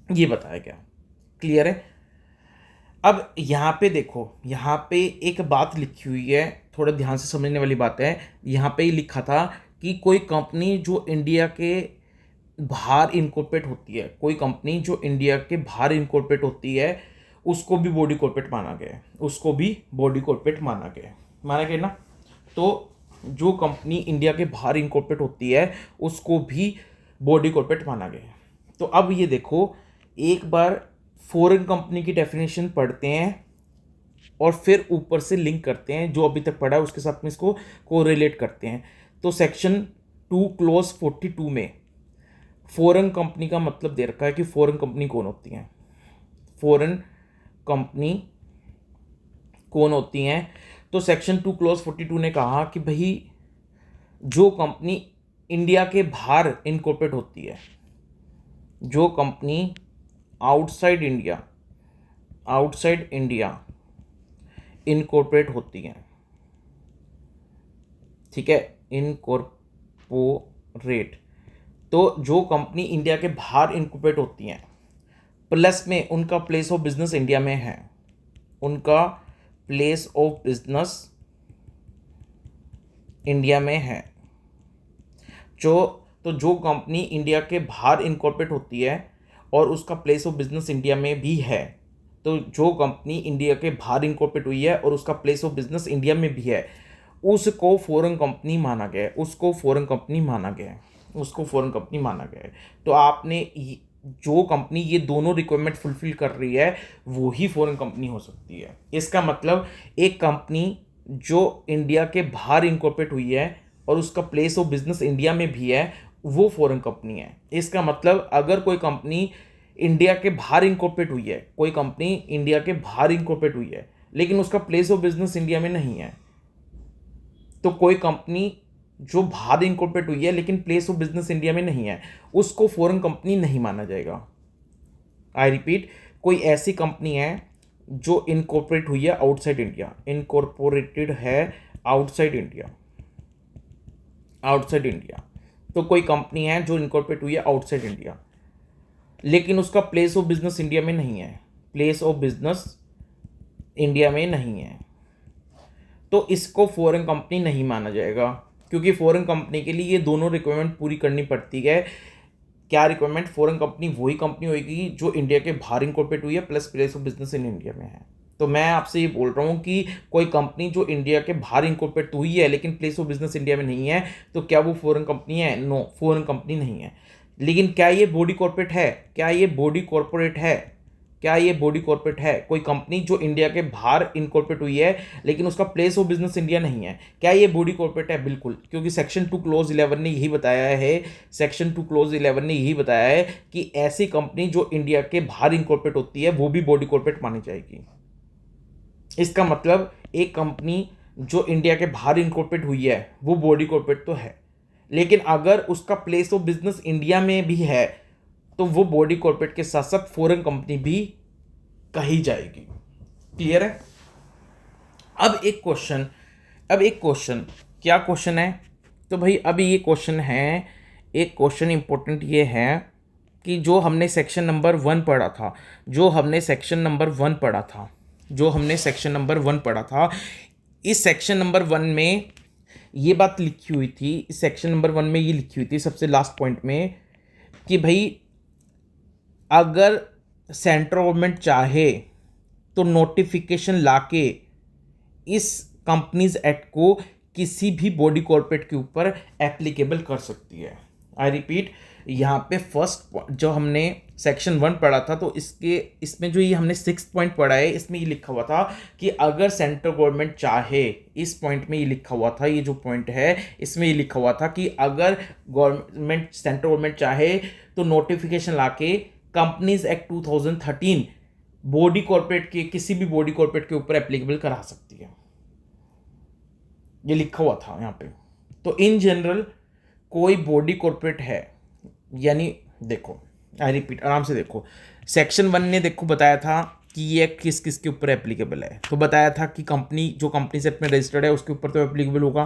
A: ये बताया गया। क्लियर है? अब यहाँ पे देखो, यहाँ पे एक बात लिखी हुई है, थोड़ा ध्यान से समझने वाली बात है। यहाँ पे लिखा था कि कोई कंपनी जो इंडिया के बाहर इनकॉर्पोरेट होती है, कोई कंपनी जो इंडिया के बाहर इनकॉर्पोरेट होती है, उसको भी बॉडी कॉर्पोरेट माना गया है, उसको भी बॉडी कॉर्पोरेट माना गया ना। तो जो कंपनी इंडिया के बाहर इनकॉर्पोरेट होती है उसको भी बॉडी कॉर्पोरेट माना गया है। तो अब ये देखो, एक बार फॉरेन कंपनी की डेफिनेशन पढ़ते हैं और फिर ऊपर से लिंक करते हैं, जो अभी तक पढ़ा है उसके साथ में इसको कोरिलेट करते हैं। तो सेक्शन 2 क्लोज 42 में फॉरेन कंपनी का मतलब दे रखा है कि फॉरेन कंपनी कौन होती हैं। फॉरेन कंपनी कौन होती हैं? तो सेक्शन 2 क्लोज 42 ने कहा कि भाई जो कंपनी इंडिया के बाहर इनकॉर्पोरेट होती है, जो कंपनी आउटसाइड इंडिया इनकॉर्पोरेट होती हैं, ठीक है, इनकॉर्पोरेट, तो जो कंपनी इंडिया के बाहर इनकॉर्पोरेट होती हैं प्लस में उनका प्लेस ऑफ बिजनेस इंडिया में है, उनका प्लेस ऑफ बिजनेस इंडिया में है, जो कंपनी इंडिया के बाहर इनकॉर्पोरेट होती है और उसका प्लेस ऑफ बिजनेस इंडिया में भी है, तो जो कंपनी इंडिया के बाहर इनकॉर्पोरेट हुई है और उसका प्लेस ऑफ बिजनेस इंडिया में भी है, उसको फॉरेन कंपनी माना गया है, उसको फॉरेन कंपनी माना गया है। तो आपने जो कंपनी ये दोनों रिक्वायरमेंट फुलफिल कर रही है वो ही फॉरेन कंपनी हो सकती है। इसका मतलब एक कंपनी जो इंडिया के बाहर इनकॉर्पोरेट हुई है और उसका प्लेस ऑफ बिजनेस इंडिया में भी है, वो फॉरेन कंपनी है। इसका मतलब अगर कोई कंपनी इंडिया के बाहर इनकॉर्पोरेट हुई है, कोई कंपनी इंडिया के बाहर इनकॉर्पोरेट हुई है लेकिन उसका प्लेस ऑफ बिजनेस इंडिया में नहीं है, तो कोई कंपनी जो बाहर इनकॉर्पोरेट हुई है लेकिन प्लेस ऑफ बिजनेस इंडिया में नहीं है, उसको फॉरेन कंपनी नहीं माना जाएगा। आई रिपीट, कोई ऐसी कंपनी है जो इनकॉर्पोरेट हुई है आउटसाइड इंडिया, इनकॉर्पोरेटेड है आउटसाइड इंडिया, तो कोई कंपनी है जो इनकॉर्पोरेट हुई है आउटसाइड इंडिया लेकिन उसका प्लेस ऑफ बिजनेस इंडिया में नहीं है, तो इसको फॉरेन कंपनी नहीं माना जाएगा, क्योंकि फॉरेन कंपनी के लिए ये दोनों रिक्वायरमेंट पूरी करनी पड़ती है। क्या रिक्वायरमेंट? फॉरेन कंपनी वही कंपनी होगी जो इंडिया के बाहर इनकॉर्पोरेट हुई है plus place of business in India में है। तो मैं आपसे ये बोल रहा हूँ कि कोई कंपनी जो इंडिया के बाहर इनकॉर्पोरेट हुई है लेकिन प्लेस ऑफ बिजनेस इंडिया में नहीं है, तो क्या वो फॉरेन कंपनी है? नो, फॉरेन कंपनी नहीं है। लेकिन क्या ये बॉडी कॉर्पोरेट है? कोई कंपनी जो इंडिया के बाहर इनकॉर्पोरेट हुई है लेकिन उसका प्लेस ऑफ बिजनेस इंडिया नहीं है, क्या ये बॉडी कॉर्पोरेट है? बिल्कुल, क्योंकि सेक्शन 2 क्लोज 11 ने यही बताया है कि ऐसी कंपनी जो इंडिया के बाहर इनकॉर्पोरेट होती है वो भी बॉडी कॉर्पोरेट मानी जाएगी। इसका मतलब एक कंपनी जो इंडिया के बाहर इनकॉर्पोरेट हुई है वो बॉडी कॉर्पोरेट तो है, लेकिन अगर उसका प्लेस ऑफ बिजनेस इंडिया में भी है तो वो बॉडी कॉर्पोरेट के साथ साथ फॉरेन कंपनी भी कही जाएगी। क्लियर है? अब एक क्वेश्चन क्या क्वेश्चन है? तो भाई अभी ये क्वेश्चन है, एक क्वेश्चन इंपॉर्टेंट ये है कि जो हमने सेक्शन नंबर 1 पढ़ा था, इस सेक्शन नंबर 1 में ये बात लिखी हुई थी, सबसे लास्ट पॉइंट में कि भाई अगर सेंट्रल गवर्नमेंट चाहे तो नोटिफिकेशन लाके इस कंपनीज एक्ट को किसी भी बॉडी कॉर्पोरेट के ऊपर एप्लीकेबल कर सकती है। आई रिपीट, यहाँ पे फर्स्ट जो हमने सेक्शन 1 पढ़ा था, तो इसमें जो ये हमने 6 पॉइंट पढ़ा है, इसमें ये लिखा हुआ था कि अगर सेंट्रल गवर्नमेंट चाहे, इस पॉइंट में ये लिखा हुआ था, ये जो पॉइंट है इसमें ये लिखा हुआ था कि अगर सेंट्रल गवर्नमेंट चाहे तो नोटिफिकेशन लाके कंपनीज एक्ट 2013 बॉडी कॉर्पोरेट के, किसी भी बॉडी कॉर्पोरेट के ऊपर एप्लीकेबल करा सकती है। ये लिखा हुआ था यहाँ पे। तो इन जनरल कोई बॉडी कॉर्पोरेट है, यानी देखो, आई रिपीट, आराम से देखो, सेक्शन 1 ने देखो बताया था कि ये किस किस के ऊपर एप्लीकेबल है। तो बताया था कि कंपनी जो कंपनी सेट में रजिस्टर्ड है उसके ऊपर तो एप्लीकेबल होगा,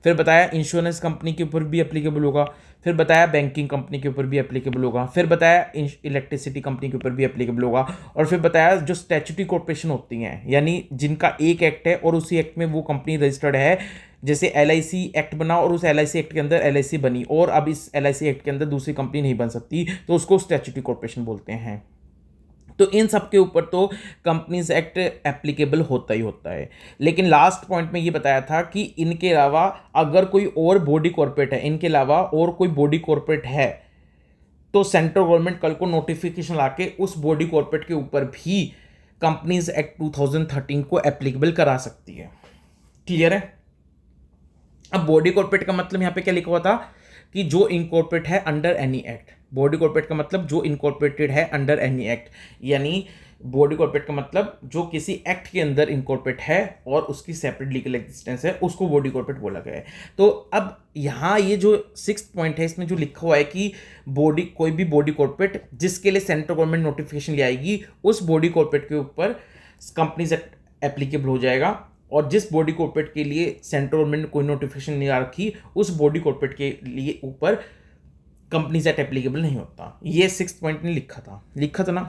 A: फिर बताया इंश्योरेंस कंपनी के ऊपर भी एप्लीकेबल होगा, फिर बताया बैंकिंग कंपनी के ऊपर भी एप्लीकेबल होगा, फिर बताया इलेक्ट्रिसिटी कंपनी के ऊपर भी एप्लीकेबल होगा, और फिर बताया जो स्टैट्यूटरी कॉर्पोरेशन होती हैं, यानी जिनका एक एक्ट है और उसी एक्ट में वो कंपनी रजिस्टर्ड है, जैसे LIC एक्ट बना और उस LIC एक्ट के अंदर LIC बनी और अब इस LIC एक्ट के अंदर दूसरी कंपनी नहीं बन सकती, तो उसको स्टैट्यूटरी कॉर्पोरेशन बोलते हैं। तो इन सब के ऊपर तो कंपनीज एक्ट एप्लीकेबल होता ही होता है। लेकिन लास्ट पॉइंट में ये बताया था कि इनके अलावा अगर कोई और बॉडी कॉर्पोरेट है, इनके अलावा और कोई बॉडी कॉर्पोरेट है, तो सेंट्रल गवर्नमेंट कल को नोटिफिकेशन लाके उस बॉडी कॉर्पोरेट के ऊपर भी कंपनीज एक्ट 2013 को एप्लीकेबल करा सकती है। क्लियर है? अब बॉडी कॉर्पोरेट का मतलब यहाँ पे क्या लिखा हुआ था कि जो इनकॉर्पोरेट है under any act. Body corporate का मतलब जो इनकॉर्पोरेटेड है अंडर एनी एक्ट, यानी बॉडी कॉर्पोरेट का मतलब जो किसी एक्ट के अंदर इनकॉर्पोरेट है और उसकी सेपरेट लीगल एग्जिस्टेंस है, उसको बॉडी कॉर्पोरेट बोला गया है। तो अब यहाँ ये जो 6th पॉइंट है, इसमें जो लिखा हुआ है कि कोई भी बॉडी कॉर्पोरेट जिसके लिए सेंट्रल गवर्नमेंट नोटिफिकेशन ले आएगी, उस बॉडी कॉर्पोरेट के ऊपर कंपनीज एक्ट एप्लीकेबल हो जाएगा, और जिस बॉडी कॉर्पोरेट के लिए सेंट्रल गवर्नमेंट ने कोई नोटिफिकेशन नहीं रखी, उस बॉडी कॉर्पोरेट के लिए ऊपर कंपनीज एक्ट एप्लीकेबल नहीं होता। ये 6th पॉइंट ने लिखा था ना।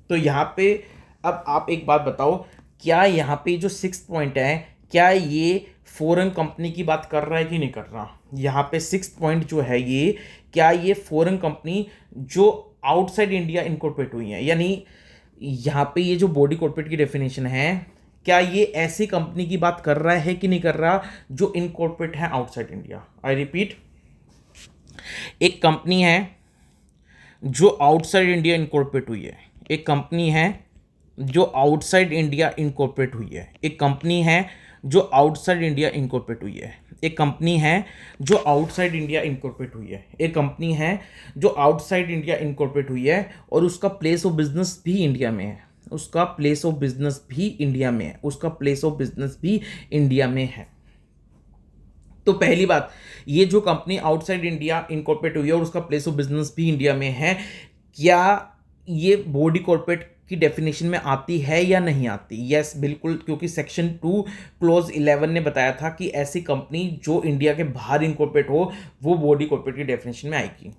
A: तो यहाँ पे अब आप एक बात बताओ, क्या यहाँ पे जो 6th पॉइंट है, क्या ये फॉरेन कंपनी की बात कर रहा है कि नहीं कर रहा? यहाँ पे 6th पॉइंट जो है ये, क्या ये फॉरेन कंपनी जो आउटसाइड इंडिया इनकॉर्पोरेट हुई है, यानी यहाँ पे ये जो बॉडी कॉर्पोरेट की डेफिनेशन है, क्या ये ऐसी कंपनी की बात कर रहा है कि नहीं कर रहा जो इनकॉर्पोरेट है आउटसाइड इंडिया? आई रिपीट, एक कंपनी है जो आउटसाइड इंडिया इनकॉर्पोरेट हुई है, एक कंपनी है जो आउटसाइड इंडिया इनकॉर्पोरेट हुई है, एक कंपनी है जो आउटसाइड इंडिया इनकॉर्पोरेट हुई है, एक कंपनी है जो आउटसाइड इंडिया इनकॉर्पोरेट हुई है, एक कंपनी है जो आउटसाइड इंडिया इनकॉर्पोरेट हुई है और उसका प्लेस ऑफ बिजनेस भी इंडिया में है, उसका प्लेस ऑफ बिजनेस भी इंडिया में है। तो पहली बात, ये जो कंपनी आउटसाइड इंडिया इनकॉर्पोरेट हुई है और उसका प्लेस ऑफ बिजनेस भी इंडिया में है, क्या ये बॉडी कॉर्पोरेट की डेफिनेशन में आती है या नहीं आती? यस, बिल्कुल, क्योंकि सेक्शन 2 क्लॉज 11 ने बताया था कि ऐसी कंपनी जो इंडिया के बाहर इनकॉर्पोरेट हो वो बॉडी कॉर्पोरेट की डेफिनेशन में आएगी।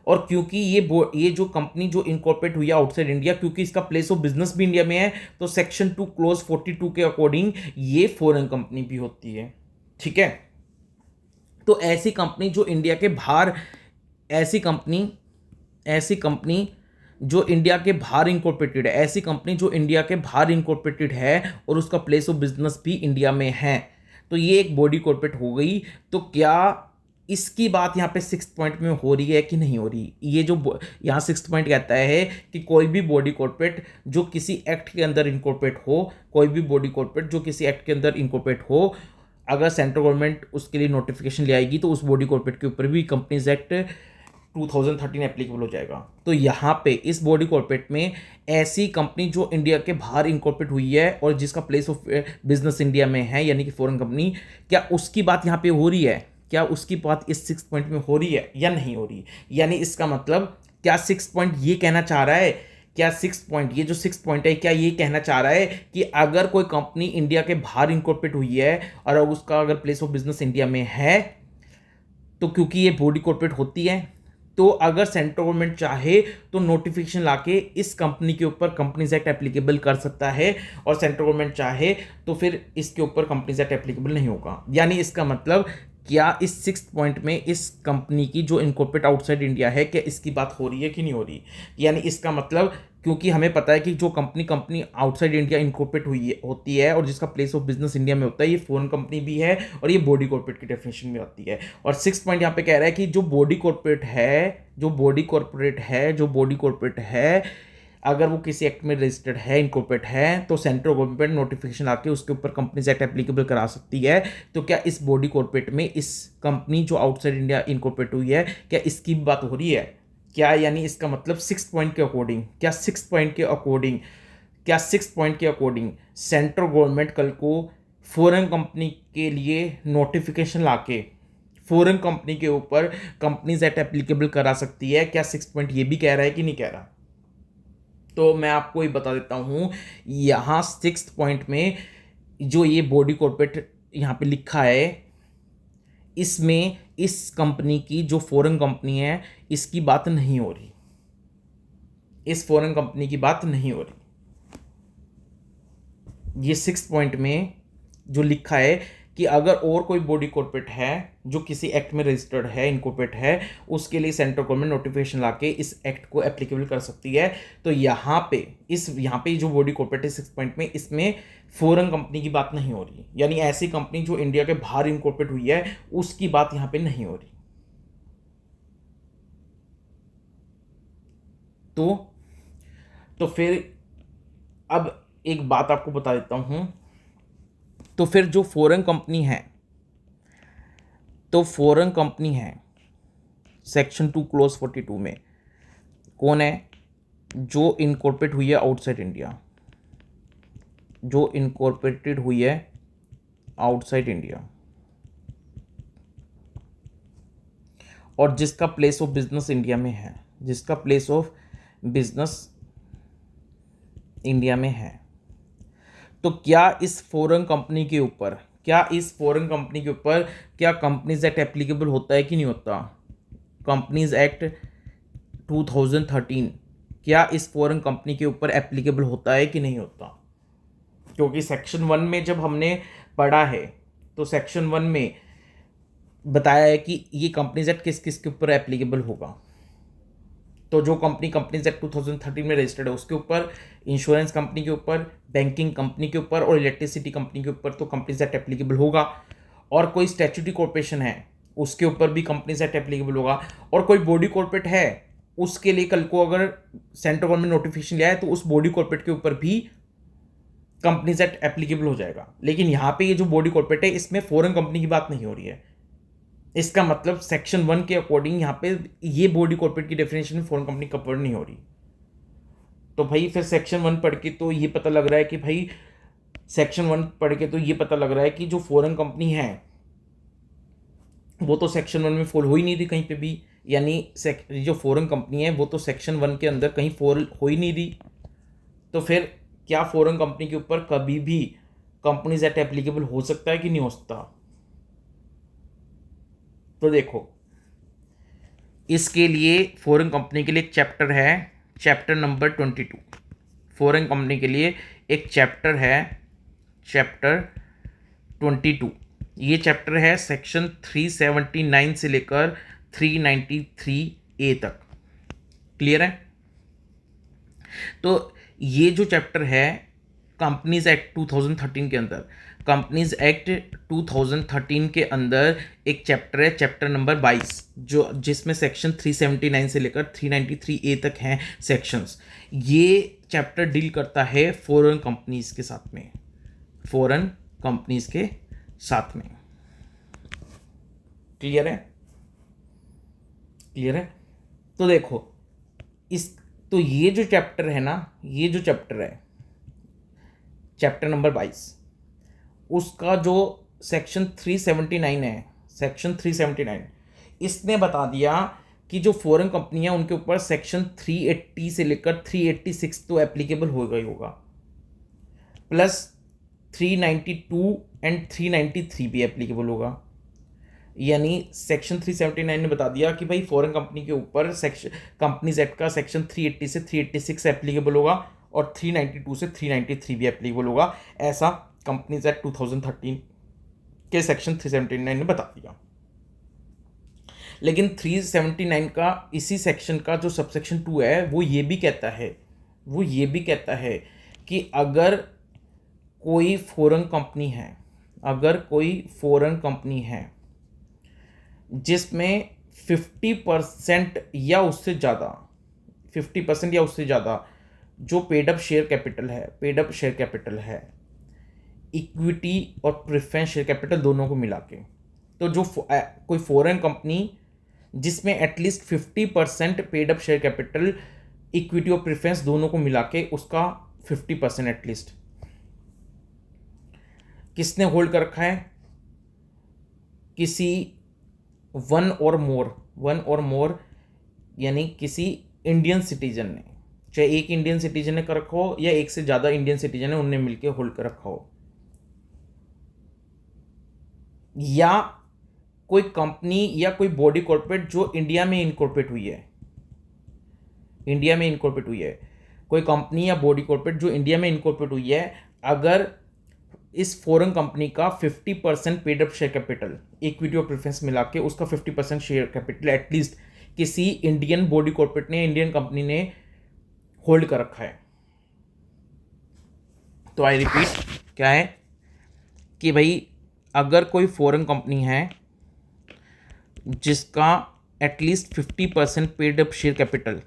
A: और क्योंकि ये जो कंपनी जो इनकॉर्पोरेट हुई है आउटसाइड इंडिया, क्योंकि इसका प्लेस ऑफ बिजनेस भी इंडिया में है, तो सेक्शन 2 क्लॉज 42 के अकॉर्डिंग ये फॉरेन कंपनी भी होती है। ठीक है? तो ऐसी कंपनी जो इंडिया के बाहर, ऐसी कंपनी जो इंडिया के बाहर इनकॉर्पोरेटेड है, ऐसी कंपनी जो इंडिया के बाहर इनकॉर्पोरेटेड है और उसका प्लेस ऑफ बिजनेस भी इंडिया में है, तो ये एक बॉडी कॉर्पोरेट हो गई। तो क्या इसकी बात यहाँ पे 6th पॉइंट में हो रही है कि नहीं हो रही? ये जो यहाँ 6th पॉइंट कहता है कि कोई भी बॉडी कॉर्पोरेट जो किसी एक्ट के अंदर इनकॉर्पोरेट हो, कोई भी बॉडी कॉर्पोरेट जो किसी एक्ट के अंदर इनकॉर्पोरेट हो, अगर सेंट्रल गवर्नमेंट उसके लिए नोटिफिकेशन ले आएगी तो उस बॉडी कॉर्पोरेट के ऊपर भी कंपनीज एक्ट 2013 एप्लीकेबल हो जाएगा। तो यहाँ पे इस बॉडी कॉर्पोरेट में ऐसी कंपनी जो इंडिया के बाहर इनकॉर्पोरेट हुई है और जिसका प्लेस ऑफ बिजनेस इंडिया में है, यानी कि फॉरेन कंपनी, क्या उसकी बात यहाँ पे हो रही है? क्या उसकी बात इस 6th पॉइंट में हो रही है या नहीं हो रही? यानी इसका मतलब क्या 6 पॉइंट ये कहना चाह रहा है, क्या 6 पॉइंट, ये जो 6 पॉइंट है, क्या ये कहना चाह रहा है कि अगर कोई कंपनी इंडिया के बाहर इनकॉर्पोरेट हुई है और उसका अगर प्लेस ऑफ बिजनेस इंडिया में है, तो क्योंकि ये बॉडी कॉर्पोरेट होती है, तो अगर सेंट्रल गवर्नमेंट चाहे तो नोटिफिकेशन लाके इस कंपनी के ऊपर कंपनीज एक्ट एप्लीकेबल कर सकता है, और सेंट्रल गवर्नमेंट चाहे तो फिर इसके ऊपर कंपनीज एक्ट एप्लीकेबल नहीं होगा। यानी इसका मतलब क्या इस 6 पॉइंट में इस कंपनी की जो इनकॉर्पोरेट आउटसाइड इंडिया है, क्या इसकी बात हो रही है कि नहीं हो रही? यानी इसका मतलब, क्योंकि हमें पता है कि जो कंपनी आउटसाइड इंडिया इनकॉर्पोरेट होती है और जिसका प्लेस ऑफ बिजनेस इंडिया में होता है, ये फॉरेन कंपनी भी है और ये बॉडी कॉर्पोरेट की डेफिनेशन में आती है। और 6 पॉइंट यहाँ पे कह रहा है कि जो बॉडी कॉर्पोरेट है, अगर वो किसी एक्ट में रजिस्टर्ड है, इनकॉर्पोरेट है, तो सेंट्रल गवर्नमेंट नोटिफिकेशन आके उसके ऊपर कंपनीज एक्ट एप्लीकेबल करा सकती है। तो क्या इस बॉडी कॉर्पोरेट में इस कंपनी जो आउटसाइड इंडिया इनकॉर्पोरेट हुई है, क्या इसकी बात हो रही है? क्या यानी इसका मतलब 6 पॉइंट के अकॉर्डिंग, क्या 6 पॉइंट के अकॉर्डिंग सेंट्रल गवर्नमेंट कल को फॉरेन कंपनी के लिए नोटिफिकेशन लाके फॉरेन कंपनी के ऊपर कंपनीज एक्ट एप्लीकेबल करा सकती है? क्या 6 पॉइंट ये भी कह रहा है कि नहीं कह रहा? तो मैं आपको ये बता देता हूँ, यहाँ 6 पॉइंट में जो ये बॉडी कॉर्पोरेट यहाँ पे लिखा है, इसमें इस कंपनी की जो फॉरेन कंपनी है, इसकी बात नहीं हो रही, इस फॉरेन कंपनी की बात नहीं हो रही। ये 6 पॉइंट में जो लिखा है कि अगर और कोई बॉडी कॉर्पोरेट है जो किसी एक्ट में रजिस्टर्ड है, इनकॉर्पोरेट है, उसके लिए सेंट्रल गवर्नमेंट नोटिफिकेशन लाके इस एक्ट को एप्लीकेबल कर सकती है। तो यहाँ पे जो बॉडी कॉर्पोरेट है 6 पॉइंट में, इसमें फॉरेन कंपनी की बात नहीं हो रही, यानी ऐसी कंपनी जो इंडिया के बाहर इनकॉर्पोरेट हुई है उसकी बात यहाँ पे नहीं हो रही। तो फिर अब एक बात आपको बता देता हूँ, तो फिर जो फॉरेन कंपनी है सेक्शन 2 क्लोज 42 में कौन है? जो इनकॉर्पोरेट हुई है आउटसाइड इंडिया, जो इनकॉर्पोरेटेड हुई है आउटसाइड इंडिया और जिसका प्लेस ऑफ बिजनेस इंडिया में है, जिसका प्लेस ऑफ बिजनेस इंडिया में है। तो क्या इस फॉरेन कंपनी के ऊपर क्या कंपनीज एक्ट एप्लीकेबल होता है कि नहीं होता? कंपनीज एक्ट 2013 क्या इस फॉरेन कंपनी के ऊपर एप्लीकेबल होता है कि नहीं होता? क्योंकि सेक्शन 1 में जब हमने पढ़ा है तो सेक्शन 1 में बताया है कि ये कंपनीज एक्ट किस किस के ऊपर एप्लीकेबल होगा। तो जो कंपनीज एक्ट 2013 में रजिस्टर्ड है उसके ऊपर, इंश्योरेंस कंपनी के ऊपर, बैंकिंग कंपनी के ऊपर और इलेक्ट्रिसिटी कंपनी के ऊपर तो कंपनीज एक्ट एप्लीकेबल होगा। और कोई स्टैट्यूटरी कॉर्पोरेशन है उसके ऊपर भी कंपनीज एक्ट एप्लीकेबल होगा। और कोई बॉडी कॉर्पोरेट है उसके लिए कल को अगर सेंट्रल गवर्नमेंट नोटिफिकेशन लिया है तो उस बॉडी कॉर्पोरेट के ऊपर भी कंपनीज एक्ट एप्लीकेबल हो जाएगा। लेकिन यहाँ पे ये जो बॉडी कॉर्पोरेट है इसमें फॉरेन कंपनी की बात नहीं हो रही है। इसका मतलब सेक्शन 1 के अकॉर्डिंग यहाँ पे ये बॉडी कॉर्पोरेट की डेफिनेशन में फॉरेन कंपनी कवर नहीं हो रही। तो भाई फिर सेक्शन 1 पढ़ के तो ये पता लग रहा है कि जो फॉरेन कंपनी है वो तो सेक्शन 1 में फॉल हो ही नहीं रही कहीं पे भी। यानी जो फॉरेन कंपनी है वो तो सेक्शन 1 के अंदर कहीं फॉल हो ही नहीं रही। तो फिर क्या फॉरेन कंपनी के ऊपर कभी भी कंपनीज एक्ट एप्लीकेबल हो सकता है कि नहीं हो सकता? तो देखो, इसके लिए फॉरेन कंपनी के लिए एक चैप्टर है, चैप्टर नंबर 22। फॉरेन कंपनी के लिए एक चैप्टर है, चैप्टर 22। ये चैप्टर है सेक्शन 379 से लेकर 393A तक। क्लियर है? तो ये जो चैप्टर है कंपनीज एक्ट 2013 के अंदर, कंपनीज एक्ट 2013 के अंदर एक चैप्टर है, चैप्टर नंबर 22, जिसमें सेक्शन 379 से लेकर 393A तक हैं सेक्शंस। ये चैप्टर डील करता है फॉरेन कंपनीज के साथ में, क्लियर है? तो देखो, ये जो चैप्टर है ना, चैप्टर नंबर 22, उसका जो सेक्शन 379 है, इसने बता दिया कि जो फॉरेन कंपनी है उनके ऊपर सेक्शन 380 से लेकर 386 तो एप्लीकेबल होगा ही होगा, प्लस 392 एंड 393 भी एप्लीकेबल होगा। यानी सेक्शन 379 ने बता दिया कि भाई फॉरेन कंपनी के ऊपर सेक्शन कंपनीज एक्ट का सेक्शन 380 से 386 एप्लीकेबल होगा और 392 से 393 भी एप्लीकेबल होगा। ऐसा कंपनीज एक्ट 2013 के सेक्शन 379 ने बता दिया। लेकिन 379 का इसी सेक्शन का जो सबसेक्शन 2 है वो ये भी कहता है कि अगर कोई फॉरेन कंपनी है जिसमें 50% या उससे ज़्यादा जो पेड अप शेयर कैपिटल है, इक्विटी और प्रेफरेंस शेयर कैपिटल दोनों को मिला के, तो जो कोई फॉरेन कंपनी जिसमें at least 50% paid up share capital, equity और प्रेफरेंस दोनों को मिला के उसका 50% एटलीस्ट किसने होल्ड कर रखा है, किसी वन और मोर यानी किसी इंडियन सिटीजन ने, चाहे एक इंडियन सिटीजन ने कर रखा हो या एक से ज़्यादा इंडियन सिटीजन ने, उनने मिलकर होल्ड कर रखा हो, या कोई कंपनी या कोई बॉडी कॉर्पोरेट जो इंडिया में इनकॉर्पोरेट हुई है, कोई कंपनी या बॉडी कॉर्पोरेट जो इंडिया में इनकॉर्पोरेट हुई है, अगर इस फॉरेन कंपनी का 50% paid up share capital, equity और प्रेफरेंस मिला के उसका 50% शेयर कैपिटल एटलीस्ट किसी इंडियन बॉडी कॉर्पोरेट ने, इंडियन कंपनी ने होल्ड कर रखा है, तो आई रिपीट क्या है कि भाई अगर कोई फॉरेन कंपनी है जिसका at least 50% paid up share capital,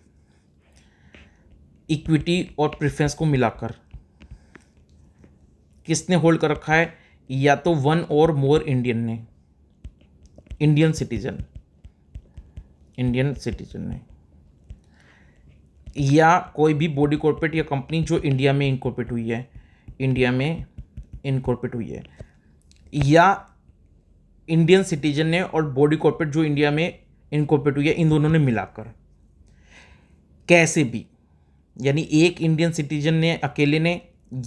A: equity और प्रेफरेंस को मिलाकर किसने होल्ड कर रखा है, या तो वन और मोर इंडियन सिटीजन ने, या कोई भी बॉडी कॉर्पोरेट या कंपनी जो इंडिया में इनकॉर्पोरेट हुई है, या इंडियन सिटीजन ने और बॉडी कॉर्पोरेट जो इंडिया में इनकॉर्पोरेट हुई है, इन दोनों ने मिलाकर कैसे भी, यानी एक इंडियन सिटीजन ने अकेले ने,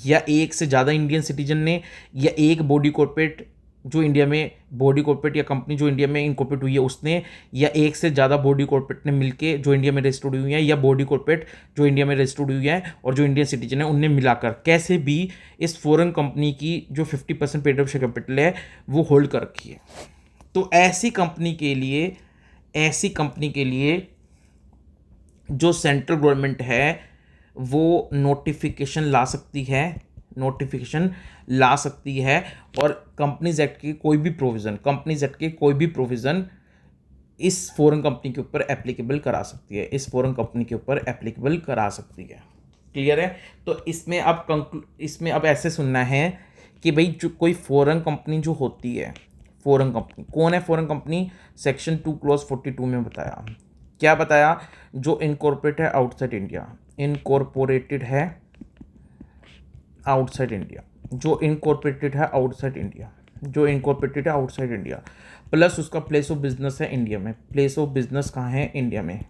A: या एक से ज़्यादा इंडियन सिटीजन ने, या एक बॉडी कॉर्पोरेट जो इंडिया में, बॉडी कॉर्पोरेट या कंपनी जो इंडिया में इनकॉर्पोरेट हुई है उसने, या एक से ज़्यादा बॉडी कॉर्पोरेट ने मिलके जो इंडिया में रजिस्टर्ड हुई है, या बॉडी कॉर्पोरेट जो इंडिया में रजिस्टर्ड हुई है और जो इंडियन सिटीजन है, उनने मिलाकर कैसे भी इस फॉरेन कंपनी की जो 50% पेड अप शेयर कैपिटल है वो होल्ड कर रखी है। तो ऐसी कंपनी के लिए जो सेंट्रल गवर्नमेंट है वो नोटिफिकेशन ला सकती है और कंपनीज एक्ट के कोई भी प्रोविज़न इस फॉरेन कंपनी के ऊपर एप्लीकेबल करा सकती है, क्लियर है। तो इसमें अब ऐसे सुनना है कि भाई जो कोई फॉरेन कंपनी जो होती है, फॉरेन कंपनी कौन है, फॉरेन कंपनी सेक्शन 2 क्लॉज 42 में बताया, क्या बताया, जो इनकॉर्पोरेट है आउटसाइड इंडिया, जो इनकॉर्पोरेटेड है आउटसाइड इंडिया, प्लस उसका प्लेस ऑफ बिजनेस है इंडिया में। प्लेस ऑफ बिजनेस कहाँ है, इंडिया में।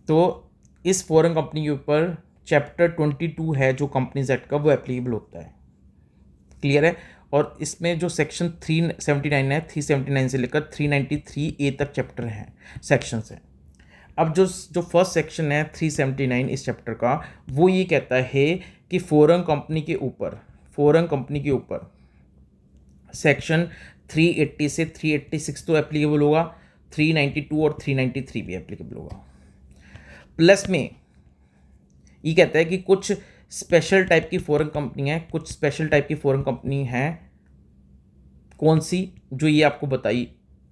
A: तो इस फॉरेन कंपनी के ऊपर चैप्टर 22 है जो कंपनीज एक्ट का, वो एप्लीकेबल होता है, क्लियर है। और इसमें जो सेक्शन 379 है, 379 से लेकर 393A तक चैप्टर हैं, सेक्शंस हैं। अब जो फर्स्ट सेक्शन है 379 इस चैप्टर का, वो ये कहता है कि फॉरेन कंपनी के ऊपर सेक्शन 380 से 386 तो एप्लीकेबल होगा, 392 और 393 भी एप्लीकेबल होगा। प्लस में ये कहता है कि कुछ स्पेशल टाइप की फॉरेन कंपनी है, कौन सी, जो ये आपको बताई,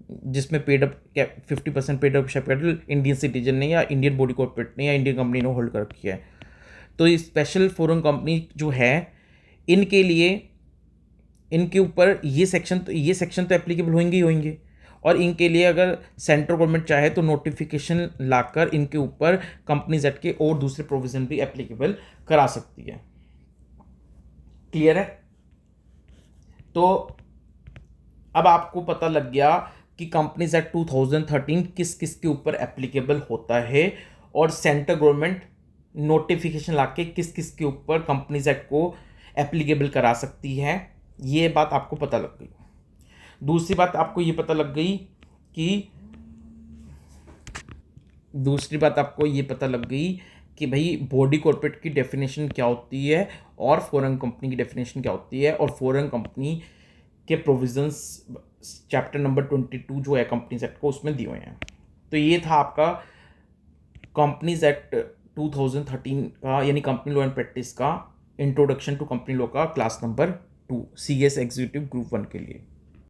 A: जिसमें 50% paid up capital Indian citizen ने या इंडियन बॉडी कॉर्पोरेट ने या इंडियन कंपनी ने होल्ड कर रखी है। तो ये स्पेशल फॉरेन कंपनी जो है, इनके ऊपर ये सेक्शन तो एप्लीकेबल होंगे और इनके लिए अगर सेंट्रल गवर्नमेंट चाहे तो नोटिफिकेशन लाकर इनके ऊपर कंपनीज एक्ट के और दूसरे प्रोविजन भी एप्लीकेबल करा सकती है, क्लियर है। तो अब आपको पता लग गया कि कंपनीज एक्ट 2013 किस किस के ऊपर एप्लीकेबल होता है और सेंट्रल गवर्नमेंट नोटिफिकेशन लाके किस किस के ऊपर कंपनीज एक्ट को एप्लीकेबल करा सकती है, ये बात आपको पता लग गई। दूसरी बात आपको ये पता लग गई कि कि भाई बॉडी कॉर्पोरेट की डेफिनेशन क्या होती है और फॉरेन कंपनी की डेफिनेशन क्या होती है, और फॉरेन कंपनी के प्रोविजंस चैप्टर नंबर 22 जो है कंपनीज एक्ट को, उसमें दिए हुए हैं। तो ये था आपका कंपनीज एक्ट 2013 का, यानी कंपनी लॉ एंड प्रैक्टिस का इंट्रोडक्शन टू कंपनी लॉ का class number 2 CS executive group 1 के लिए।